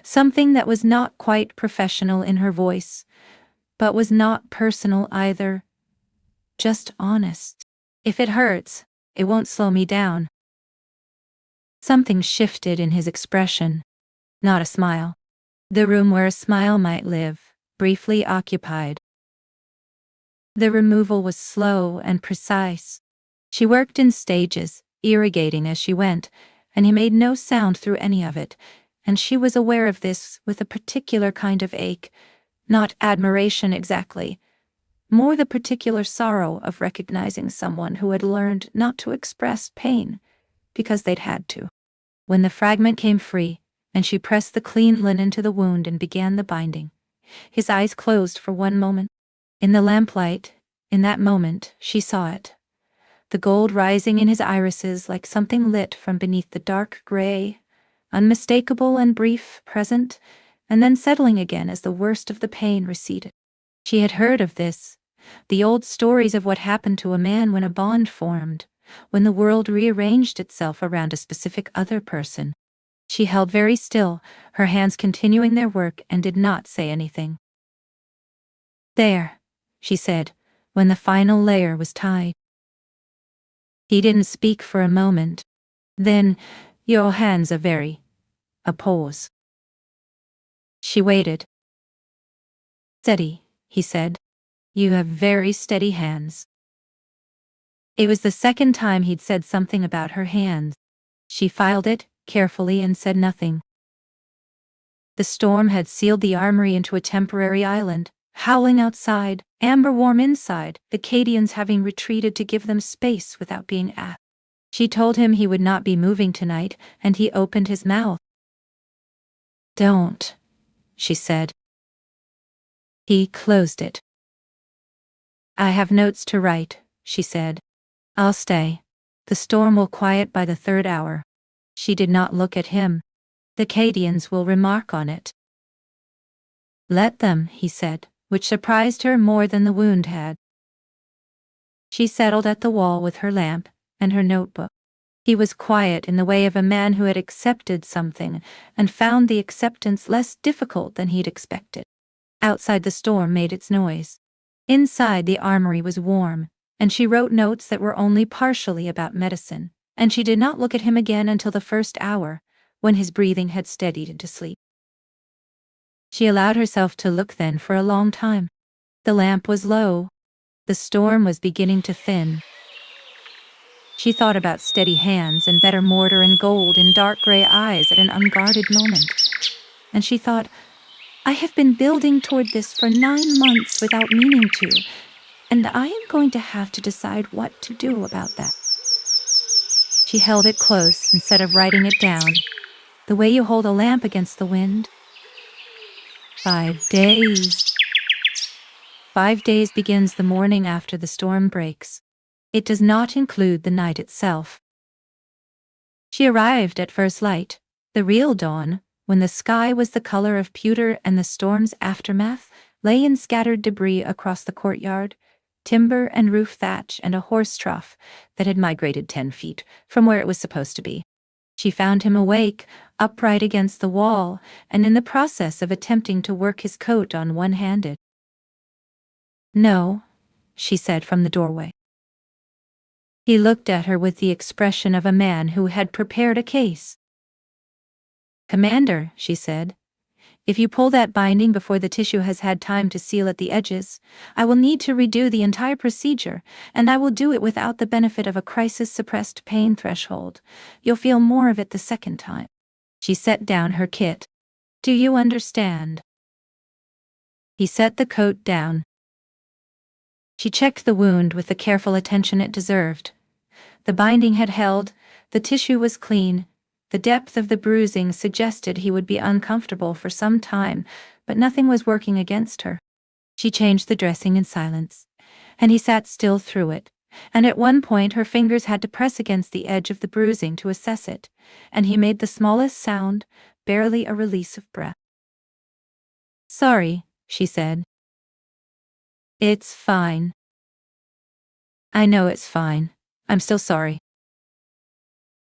Something that was not quite professional in her voice, but was not personal either. Just honest. "If it hurts, it won't slow me down." Something shifted in his expression. Not a smile. The room where a smile might live, briefly occupied. The removal was slow and precise. She worked in stages, irrigating as she went, and he made no sound through any of it, and she was aware of this with a particular kind of ache, not admiration exactly, more the particular sorrow of recognizing someone who had learned not to express pain because they'd had to. When the fragment came free, and she pressed the clean linen to the wound and began the binding, his eyes closed for one moment. In the lamplight, in that moment, she saw it. The gold rising in his irises like something lit from beneath the dark gray, unmistakable and brief, present, and then settling again as the worst of the pain receded. She had heard of this, the old stories of what happened to a man when a bond formed, when the world rearranged itself around a specific other person. She held very still, her hands continuing their work, and did not say anything. "There," she said, when the final layer was tied. He didn't speak for a moment. Then, "Your hands are very..." A pause. She waited. "Steady," he said. "You have very steady hands." It was the second time he'd said something about her hands. She filed it, carefully, and said nothing. The storm had sealed the armory into a temporary island, howling outside, amber warm inside, the Caedians having retreated to give them space without being asked. She told him he would not be moving tonight, and he opened his mouth. "Don't," she said. He closed it. "I have notes to write," she said. "I'll stay. The storm will quiet by the 3rd hour." She did not look at him. "The Caedians will remark on it." "Let them," he said, which surprised her more than the wound had. She settled at the wall with her lamp and her notebook. He was quiet in the way of a man who had accepted something and found the acceptance less difficult than he'd expected. Outside, the storm made its noise. Inside, the armory was warm, and she wrote notes that were only partially about medicine, and she did not look at him again until the 1st hour, when his breathing had steadied into sleep. She allowed herself to look then for a long time. The lamp was low. The storm was beginning to thin. She thought about steady hands and better mortar and gold in dark gray eyes at an unguarded moment. And she thought, I have been building toward this for 9 months without meaning to, and I am going to have to decide what to do about that. She held it close instead of writing it down, the way you hold a lamp against the wind. 5 days. 5 days begins the morning after the storm breaks. It does not include the night itself. She arrived at first light, the real dawn, when the sky was the color of pewter and the storm's aftermath lay in scattered debris across the courtyard, timber and roof thatch and a horse trough that had migrated 10 feet from where it was supposed to be. She found him awake, upright against the wall, and in the process of attempting to work his coat on one-handed. "No," she said from the doorway. He looked at her with the expression of a man who had prepared a case. "Commander," she said, "if you pull that binding before the tissue has had time to seal at the edges, I will need to redo the entire procedure, and I will do it without the benefit of a crisis-suppressed pain threshold. You'll feel more of it the second time." She set down her kit. "Do you understand?" He set the coat down. She checked the wound with the careful attention it deserved. The binding had held, the tissue was clean, the depth of the bruising suggested he would be uncomfortable for some time, but nothing was working against her. She changed the dressing in silence, and he sat still through it, and at one point her fingers had to press against the edge of the bruising to assess it, and he made the smallest sound, barely a release of breath. "Sorry," she said. "It's fine." "I know it's fine. I'm still sorry."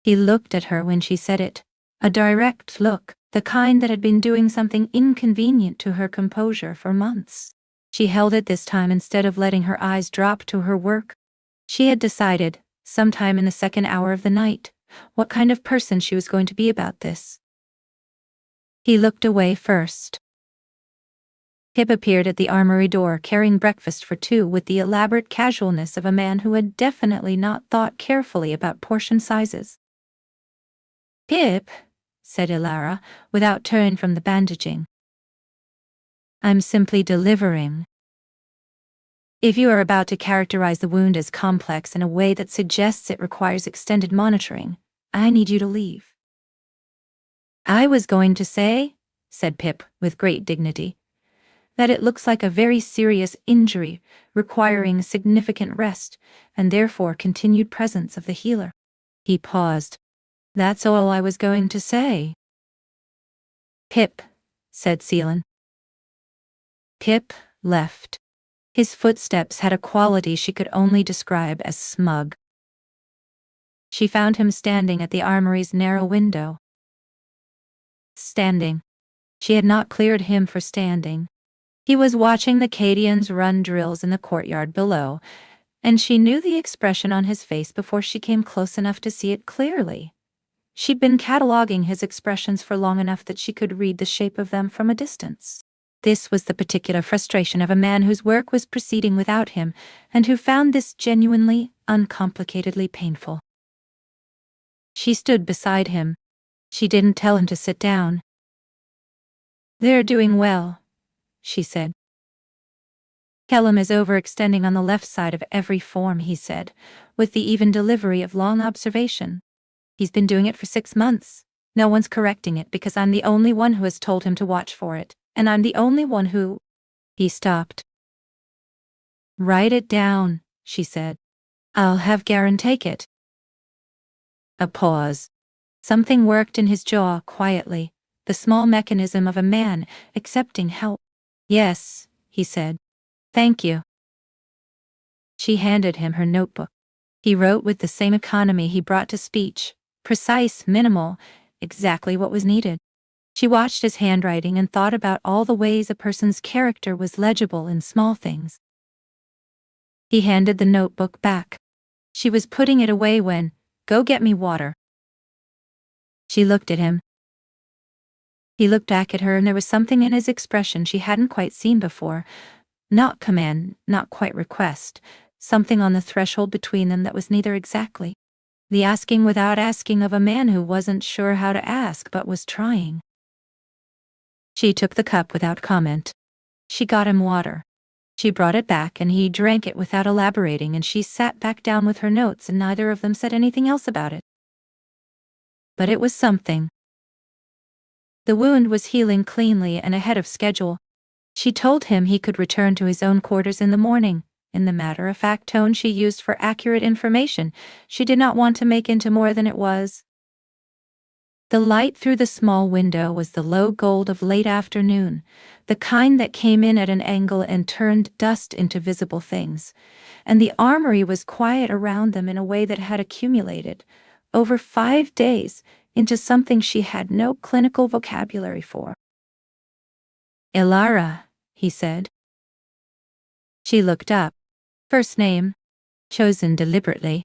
He looked at her when she said it, a direct look, the kind that had been doing something inconvenient to her composure for months. She held it this time instead of letting her eyes drop to her work. She had decided, sometime in the 2nd hour of the night, what kind of person she was going to be about this. He looked away first. Pip appeared at the armory door carrying breakfast for 2 with the elaborate casualness of a man who had definitely not thought carefully about portion sizes. "Pip," said Ilara, without turning from the bandaging. "I'm simply delivering." "If you are about to characterize the wound as complex in a way that suggests it requires extended monitoring, I need you to leave." "I was going to say," said Pip with great dignity, "that it looks like a very serious injury requiring significant rest and therefore continued presence of the healer." He paused. "That's all I was going to say." "Pip," said Caelan. Pip left. His footsteps had a quality she could only describe as smug. She found him standing at the armory's narrow window. Standing. She had not cleared him for standing. He was watching the Caedians run drills in the courtyard below, and she knew the expression on his face before she came close enough to see it clearly. She'd been cataloging his expressions for long enough that she could read the shape of them from a distance. This was the particular frustration of a man whose work was proceeding without him, and who found this genuinely, uncomplicatedly painful. She stood beside him. She didn't tell him to sit down. "They're doing well," she said. "Caelan is overextending on the left side of every form," he said, with the even delivery of long observation. "He's been doing it for 6 months. No one's correcting it because I'm the only one who has told him to watch for it, and I'm the only one who—" He stopped. "Write it down," she said. "I'll have Garen take it." A pause. Something worked in his jaw quietly, the small mechanism of a man accepting help. "Yes," he said. "Thank you." She handed him her notebook. He wrote with the same economy he brought to speech, precise, minimal, exactly what was needed. She watched his handwriting and thought about all the ways a person's character was legible in small things. He handed the notebook back. She was putting it away when, "Go get me water." She looked at him. He looked back at her, and there was something in his expression she hadn't quite seen before. Not command, not quite request, something on the threshold between them that was neither exactly. The asking without asking of a man who wasn't sure how to ask but was trying. She took the cup without comment. She got him water. She brought it back and he drank it without elaborating, and she sat back down with her notes, and neither of them said anything else about it. But it was something. The wound was healing cleanly and ahead of schedule. She told him he could return to his own quarters in the morning. In the matter-of-fact tone she used for accurate information, she did not want to make into more than it was. The light through the small window was the low gold of late afternoon, the kind that came in at an angle and turned dust into visible things, and the armory was quiet around them in a way that had accumulated, over 5 days, into something she had no clinical vocabulary for. "Ilara," he said. She looked up. First name, chosen deliberately.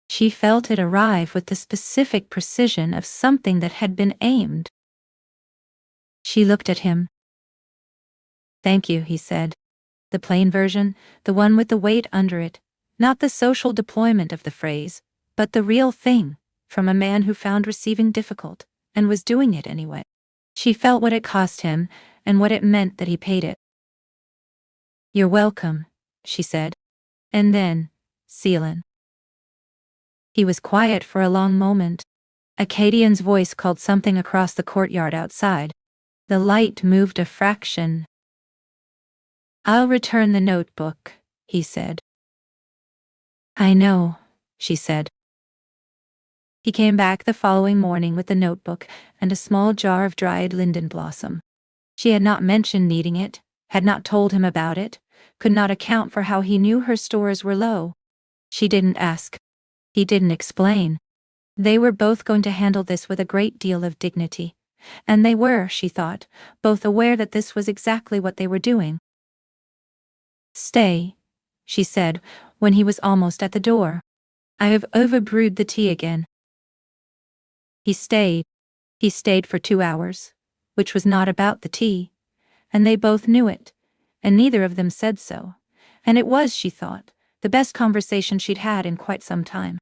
She felt it arrive with the specific precision of something that had been aimed. She looked at him. "Thank you," he said. The plain version, the one with the weight under it, not the social deployment of the phrase, but the real thing, from a man who found receiving difficult, and was doing it anyway. She felt what it cost him, and what it meant that he paid it. "You're welcome," she said. And then, "Caelan." He was quiet for a long moment. Acadian's voice called something across the courtyard outside. The light moved a fraction. "I'll return the notebook," he said. "I know," she said. He came back the following morning with the notebook and a small jar of dried linden blossom. She had not mentioned needing it, had not told him about it, could not account for how he knew her stores were low. She didn't ask. He didn't explain. They were both going to handle this with a great deal of dignity. And they were, she thought, both aware that this was exactly what they were doing. "Stay," she said, when he was almost at the door. "I have overbrewed the tea again." He stayed. He stayed for 2 hours, which was not about the tea, and they both knew it, and neither of them said so, and it was, she thought, the best conversation she'd had in quite some time.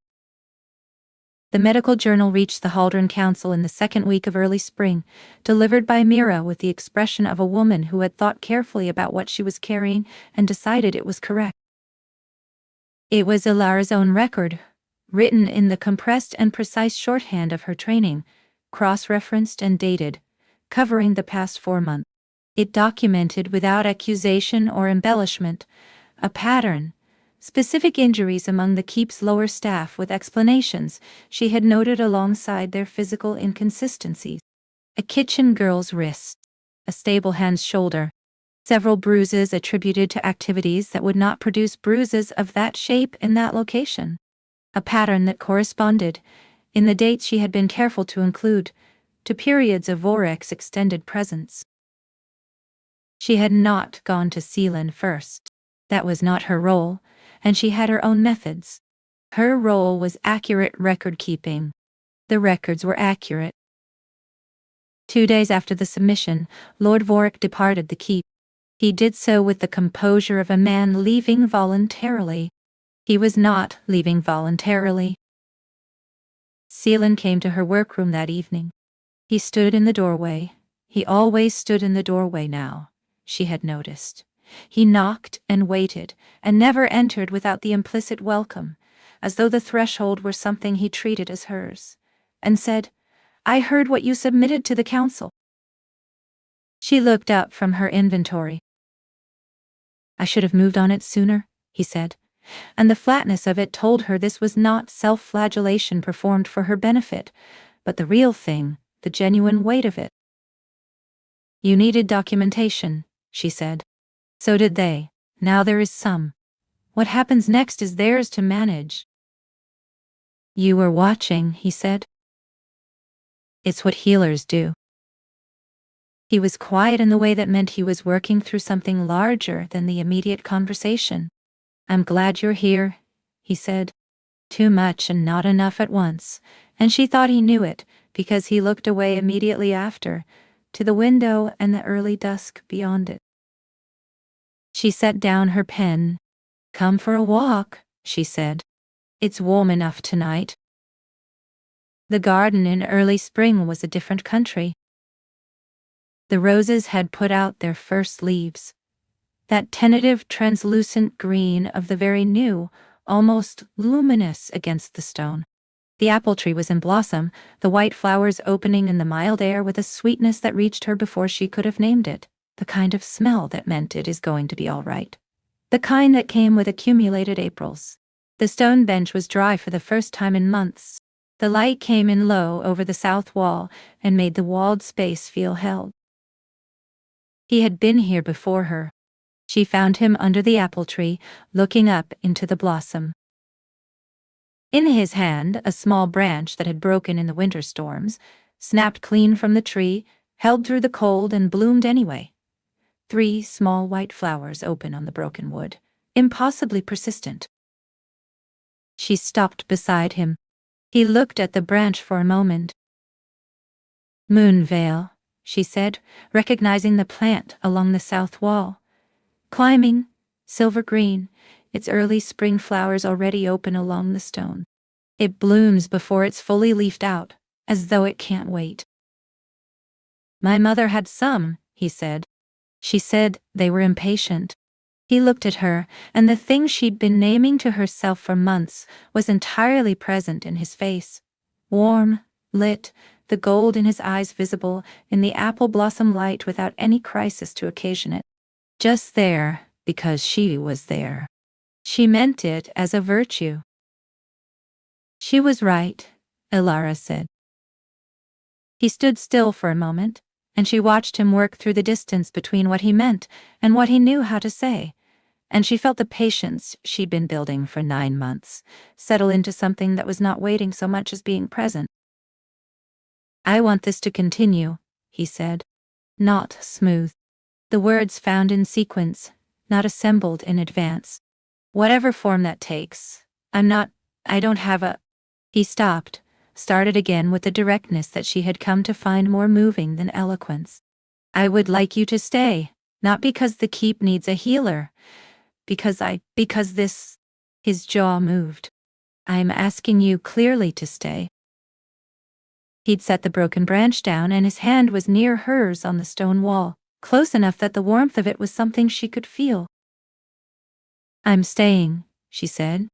The medical journal reached the Haldren Council in the second week of early spring, delivered by Mira with the expression of a woman who had thought carefully about what she was carrying and decided it was correct. It was Ilara's own record, written in the compressed and precise shorthand of her training, cross-referenced and dated, covering the past 4 months. It documented without accusation or embellishment a pattern, specific injuries among the keep's lower staff with explanations she had noted alongside their physical inconsistencies. A kitchen girl's wrist, a stable hand's shoulder, several bruises attributed to activities that would not produce bruises of that shape in that location. A pattern that corresponded, in the dates she had been careful to include, to periods of Vorek's extended presence. She had not gone to Caelan first. That was not her role, and she had her own methods. Her role was accurate record-keeping. The records were accurate. 2 days after the submission, Lord Vorek departed the keep. He did so with the composure of a man leaving voluntarily. He was not leaving voluntarily. Caelan came to her workroom that evening. He stood in the doorway, He always stood in the doorway now, she had noticed. He knocked and waited, and never entered without the implicit welcome, as though the threshold were something he treated as hers, and said, "I heard what you submitted to the council." She looked up from her inventory. "I should have moved on it sooner," he said, and the flatness of it told her this was not self-flagellation performed for her benefit, but the real thing, the genuine weight of it. "You needed documentation," she said. "So did they. Now there is some. What happens next is theirs to manage." "You were watching," he said. "It's what healers do." He was quiet in the way that meant he was working through something larger than the immediate conversation. "I'm glad you're here," he said. Too much and not enough at once, and she thought he knew it, because he looked away immediately after, to the window and the early dusk beyond it. She set down her pen. "Come for a walk," she said. "It's warm enough tonight." The garden in early spring was a different country. The roses had put out their first leaves. That tentative, translucent green of the very new, almost luminous against the stone. The apple tree was in blossom, the white flowers opening in the mild air with a sweetness that reached her before she could have named it, the kind of smell that meant it is going to be all right. The kind that came with accumulated Aprils. The stone bench was dry for the first time in months. The light came in low over the south wall and made the walled space feel held. He had been here before her. She found him under the apple tree, looking up into the blossom. In his hand, a small branch that had broken in the winter storms, snapped clean from the tree, held through the cold and bloomed anyway. 3 small white flowers open on the broken wood, impossibly persistent. She stopped beside him. He looked at the branch for a moment. "Moonveil," she said, recognizing the plant along the south wall. Climbing, silver green, its early spring flowers already open along the stone. It blooms before it's fully leafed out, as though it can't wait. "My mother had some," he said. She said they were impatient. He looked at her, and the thing she'd been naming to herself for months was entirely present in his face. Warm, lit, the gold in his eyes visible in the apple blossom light without any crisis to occasion it. Just there, because she was there. She meant it as a virtue. She was right, Ilara said. He stood still for a moment, and she watched him work through the distance between what he meant and what he knew how to say, and she felt the patience she'd been building for 9 months settle into something that was not waiting so much as being present. "I want this to continue," he said. "Not smooth. The words found in sequence, not assembled in advance. Whatever form that takes. I don't have a..." He stopped, started again with the directness that she had come to find more moving than eloquence. "I would like you to stay, not because the keep needs a healer, because this..." His jaw moved. "I'm asking you clearly to stay." He'd set the broken branch down and his hand was near hers on the stone wall, close enough that the warmth of it was something she could feel. "I'm staying," she said.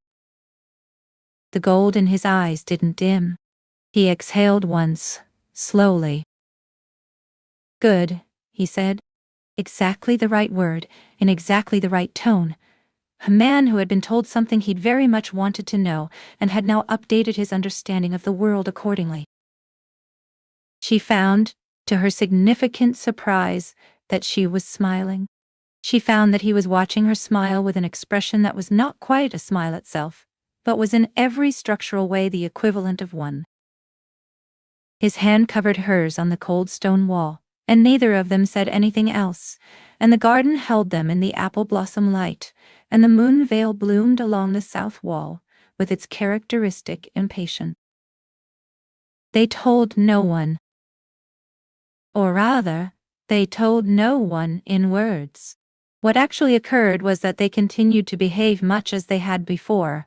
The gold in his eyes didn't dim. He exhaled once, slowly. "Good," he said. Exactly the right word, in exactly the right tone. A man who had been told something he'd very much wanted to know and had now updated his understanding of the world accordingly. She found, to her significant surprise, that she was smiling. She found that he was watching her smile with an expression that was not quite a smile itself, but was in every structural way the equivalent of one. His hand covered hers on the cold stone wall, and neither of them said anything else, and the garden held them in the apple blossom light, and the moon veil bloomed along the south wall, with its characteristic impatience. They told no one. Or rather, they told no one in words. What actually occurred was that they continued to behave much as they had before,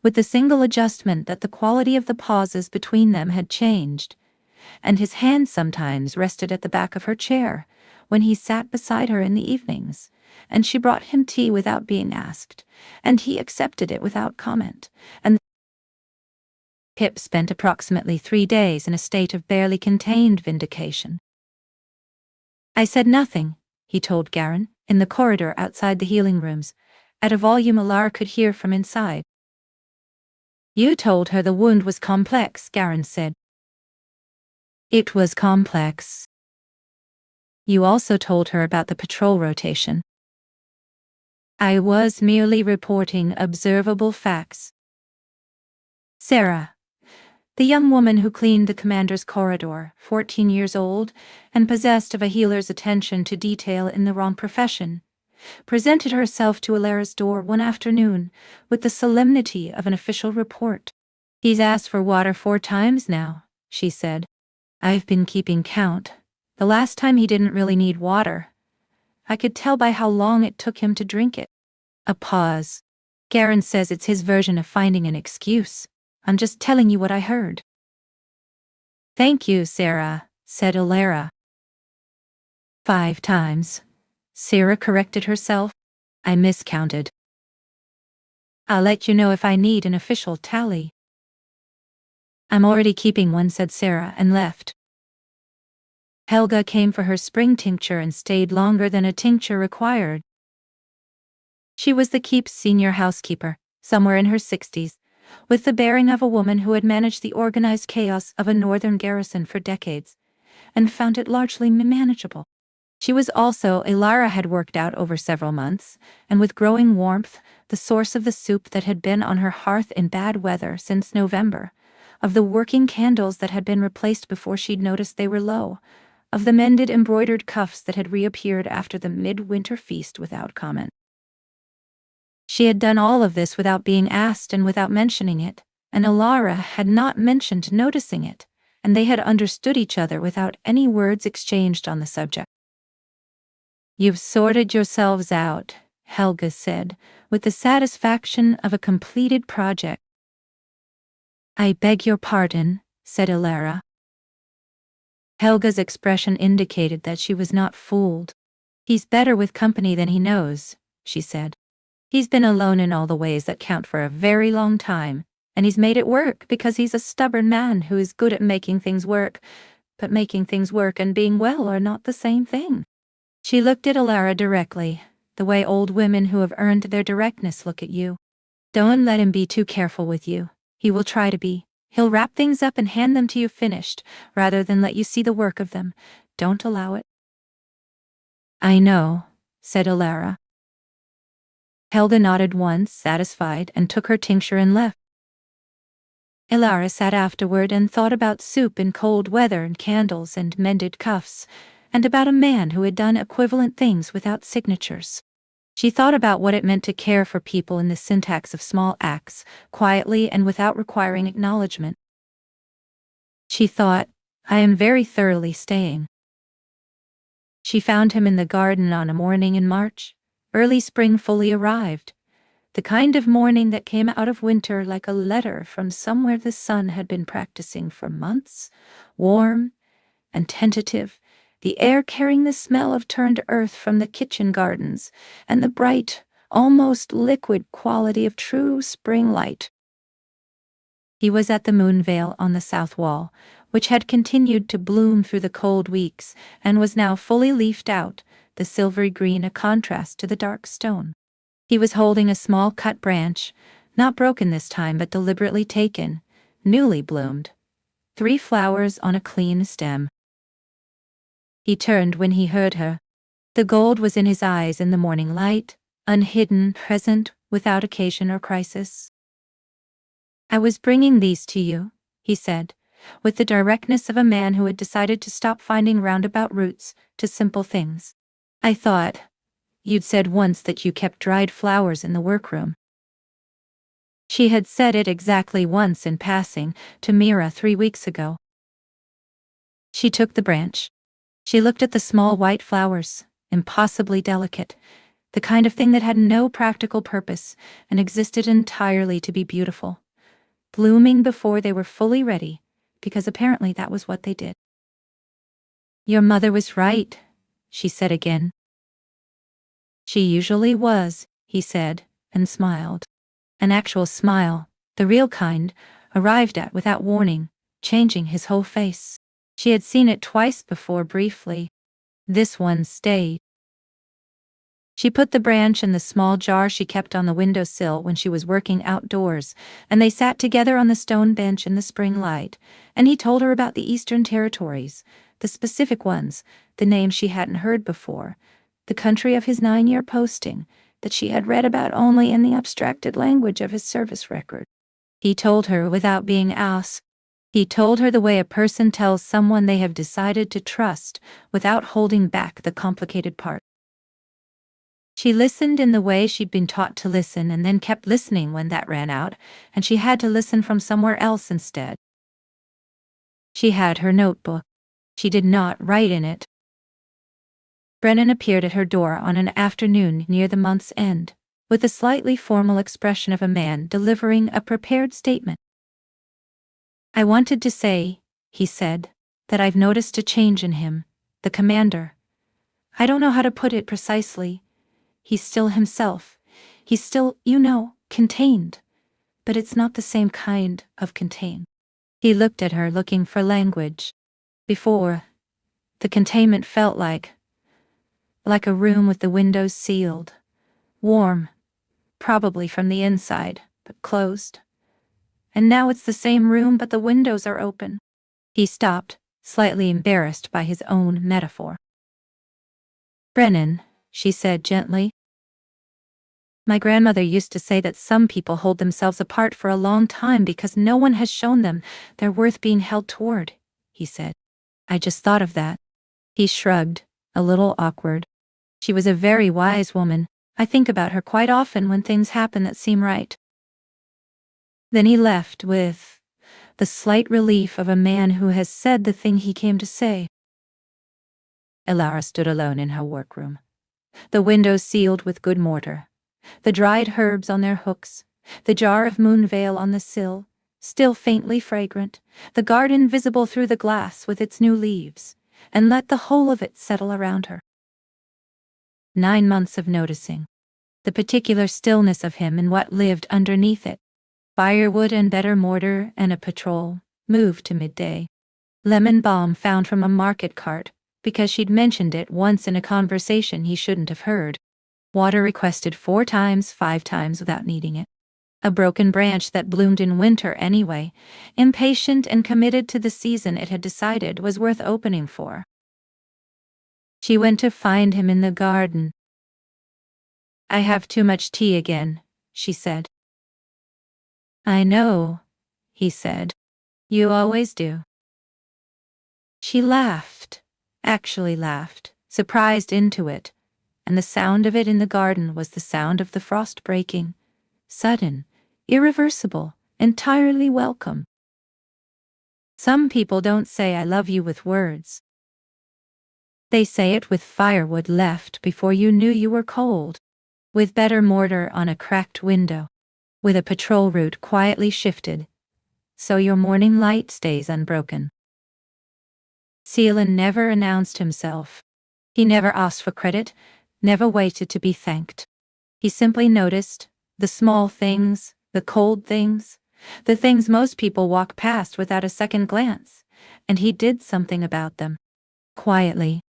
with the single adjustment that the quality of the pauses between them had changed. and his hand sometimes rested at the back of her chair when he sat beside her in the evenings, and she brought him tea without being asked, and he accepted it without comment, and Pip spent approximately 3 days in a state of barely contained vindication. "I said nothing," he told Garen, in the corridor outside the healing rooms, at a volume Alara could hear from inside. "You told her the wound was complex," Garen said. "It was complex. You also told her about the patrol rotation." "I was merely reporting observable facts." Sarah, the young woman who cleaned the commander's corridor, 14 years old and possessed of a healer's attention to detail in the wrong profession, presented herself to Alara's door one afternoon with the solemnity of an official report. "He's asked for water 4 times now," she said. "I've been keeping count. The last time he didn't really need water. I could tell by how long it took him to drink it." A pause. "Garen says it's his version of finding an excuse. I'm just telling you what I heard." "Thank you, Sarah," said Alara. 5 times. Sarah corrected herself. "I miscounted. I'll let you know if I need an official tally." "I'm already keeping one," said Sarah, and left. Helga came for her spring tincture and stayed longer than a tincture required. She was the keep's senior housekeeper, somewhere in her 60s, with the bearing of a woman who had managed the organized chaos of a northern garrison for decades, and found it largely manageable. She was also, Alara had worked out over several months, and with growing warmth, the source of the soup that had been on her hearth in bad weather since November, of the working candles that had been replaced before she'd noticed they were low, of the mended embroidered cuffs that had reappeared after the midwinter feast without comment. She had done all of this without being asked and without mentioning it, and Alara had not mentioned noticing it, and they had understood each other without any words exchanged on the subject. "You've sorted yourselves out," Helga said, with the satisfaction of a completed project. "I beg your pardon," said Alara. Helga's expression indicated that she was not fooled. "He's better with company than he knows," she said. "He's been alone in all the ways that count for a very long time, and he's made it work because he's a stubborn man who is good at making things work, but making things work and being well are not the same thing." She looked at Alara directly, the way old women who have earned their directness look at you. "Don't let him be too careful with you. He will try to be. He'll wrap things up and hand them to you finished, rather than let you see the work of them. Don't allow it." "I know," said Alara. Helga nodded once, satisfied, and took her tincture and left. Alara sat afterward and thought about soup in cold weather and candles and mended cuffs, and about a man who had done equivalent things without signatures. She thought about what it meant to care for people in the syntax of small acts, quietly and without requiring acknowledgement. She thought, "I am very thoroughly staying." She found him in the garden on a morning in March. Early spring fully arrived, the kind of morning that came out of winter like a letter from somewhere the sun had been practicing for months, warm and tentative, the air carrying the smell of turned earth from the kitchen gardens, and the bright, almost liquid quality of true spring light. He was at the moonveil on the south wall, which had continued to bloom through the cold weeks, and was now fully leafed out, the silvery green a contrast to the dark stone. He was holding a small cut branch, not broken this time but deliberately taken, newly bloomed. 3 flowers on a clean stem. He turned when he heard her. The gold was in his eyes in the morning light, unhidden, present, without occasion or crisis. "I was bringing these to you," he said, with the directness of a man who had decided to stop finding roundabout routes to simple things. "I thought you'd said once that you kept dried flowers in the workroom." She had said it exactly once in passing to Mira 3 weeks ago. She took the branch. She looked at the small white flowers, impossibly delicate, the kind of thing that had no practical purpose and existed entirely to be beautiful, blooming before they were fully ready, because apparently that was what they did. "Your mother was right," she said again. "She usually was," he said, and smiled. An actual smile, the real kind, arrived at without warning, changing his whole face. She had seen it twice before briefly. This one stayed. She put the branch in the small jar she kept on the windowsill when she was working outdoors, and they sat together on the stone bench in the spring light, and he told her about the Eastern Territories, the specific ones, the names she hadn't heard before, the country of his 9-year posting, that she had read about only in the abstracted language of his service record. He told her without being asked. He told her the way a person tells someone they have decided to trust, without holding back the complicated part. She listened in the way she'd been taught to listen and then kept listening when that ran out, and she had to listen from somewhere else instead. She had her notebook. She did not write in it. Brennan appeared at her door on an afternoon near the month's end, with the slightly formal expression of a man delivering a prepared statement. "I wanted to say," he said, "that I've noticed a change in him, the commander. I don't know how to put it precisely. He's still himself. He's still, contained. But it's not the same kind of contained." He looked at her, looking for language. Before, the containment felt like a room with the windows sealed. Warm, probably from the inside, but closed. And now it's the same room, but the windows are open. He stopped, slightly embarrassed by his own metaphor. "Brennan," she said gently. "My grandmother used to say that some people hold themselves apart for a long time because no one has shown them they're worth being held toward," he said. "I just thought of that." He shrugged, a little awkward. "She was a very wise woman. I think about her quite often when things happen that seem right." Then he left with the slight relief of a man who has said the thing he came to say. Elara stood alone in her workroom. The windows sealed with good mortar, the dried herbs on their hooks, the jar of moonveil on the sill, still faintly fragrant, the garden visible through the glass with its new leaves, and let the whole of it settle around her. 9 months of noticing the particular stillness of him and what lived underneath it. Firewood and better mortar and a patrol, moved to midday. Lemon balm found from a market cart, because she'd mentioned it once in a conversation he shouldn't have heard. Water requested 4 times, 5 times without needing it. A broken branch that bloomed in winter anyway, impatient and committed to the season it had decided was worth opening for. She went to find him in the garden. "I have too much tea again," she said. "I know," he said. "You always do." She laughed, actually laughed, surprised into it, and the sound of it in the garden was the sound of the frost breaking, sudden, irreversible, entirely welcome. Some people don't say "I love you" with words. They say it with firewood left before you knew you were cold, with better mortar on a cracked window, with a patrol route quietly shifted, so your morning light stays unbroken. Caelan never announced himself. He never asked for credit, never waited to be thanked. He simply noticed the small things, the cold things, the things most people walk past without a second glance, and he did something about them. Quietly,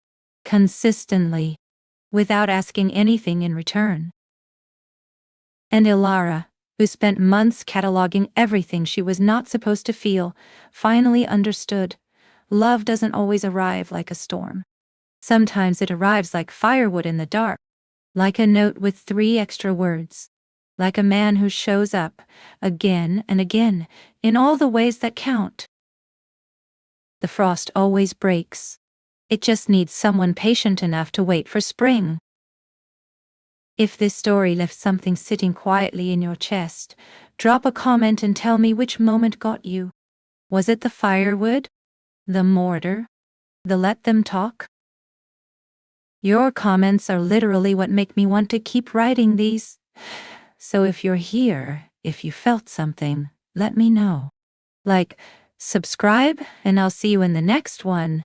consistently, without asking anything in return. And Elara, who spent months cataloging everything she was not supposed to feel, finally understood. Love doesn't always arrive like a storm. Sometimes it arrives like firewood in the dark, like a note with 3 extra words, like a man who shows up, again and again, in all the ways that count. The frost always breaks. It just needs someone patient enough to wait for spring. If this story left something sitting quietly in your chest, drop a comment and tell me which moment got you. Was it the firewood? The mortar? The let them talk? Your comments are literally what make me want to keep writing these. So if you're here, if you felt something, let me know. Like, subscribe, and I'll see you in the next one.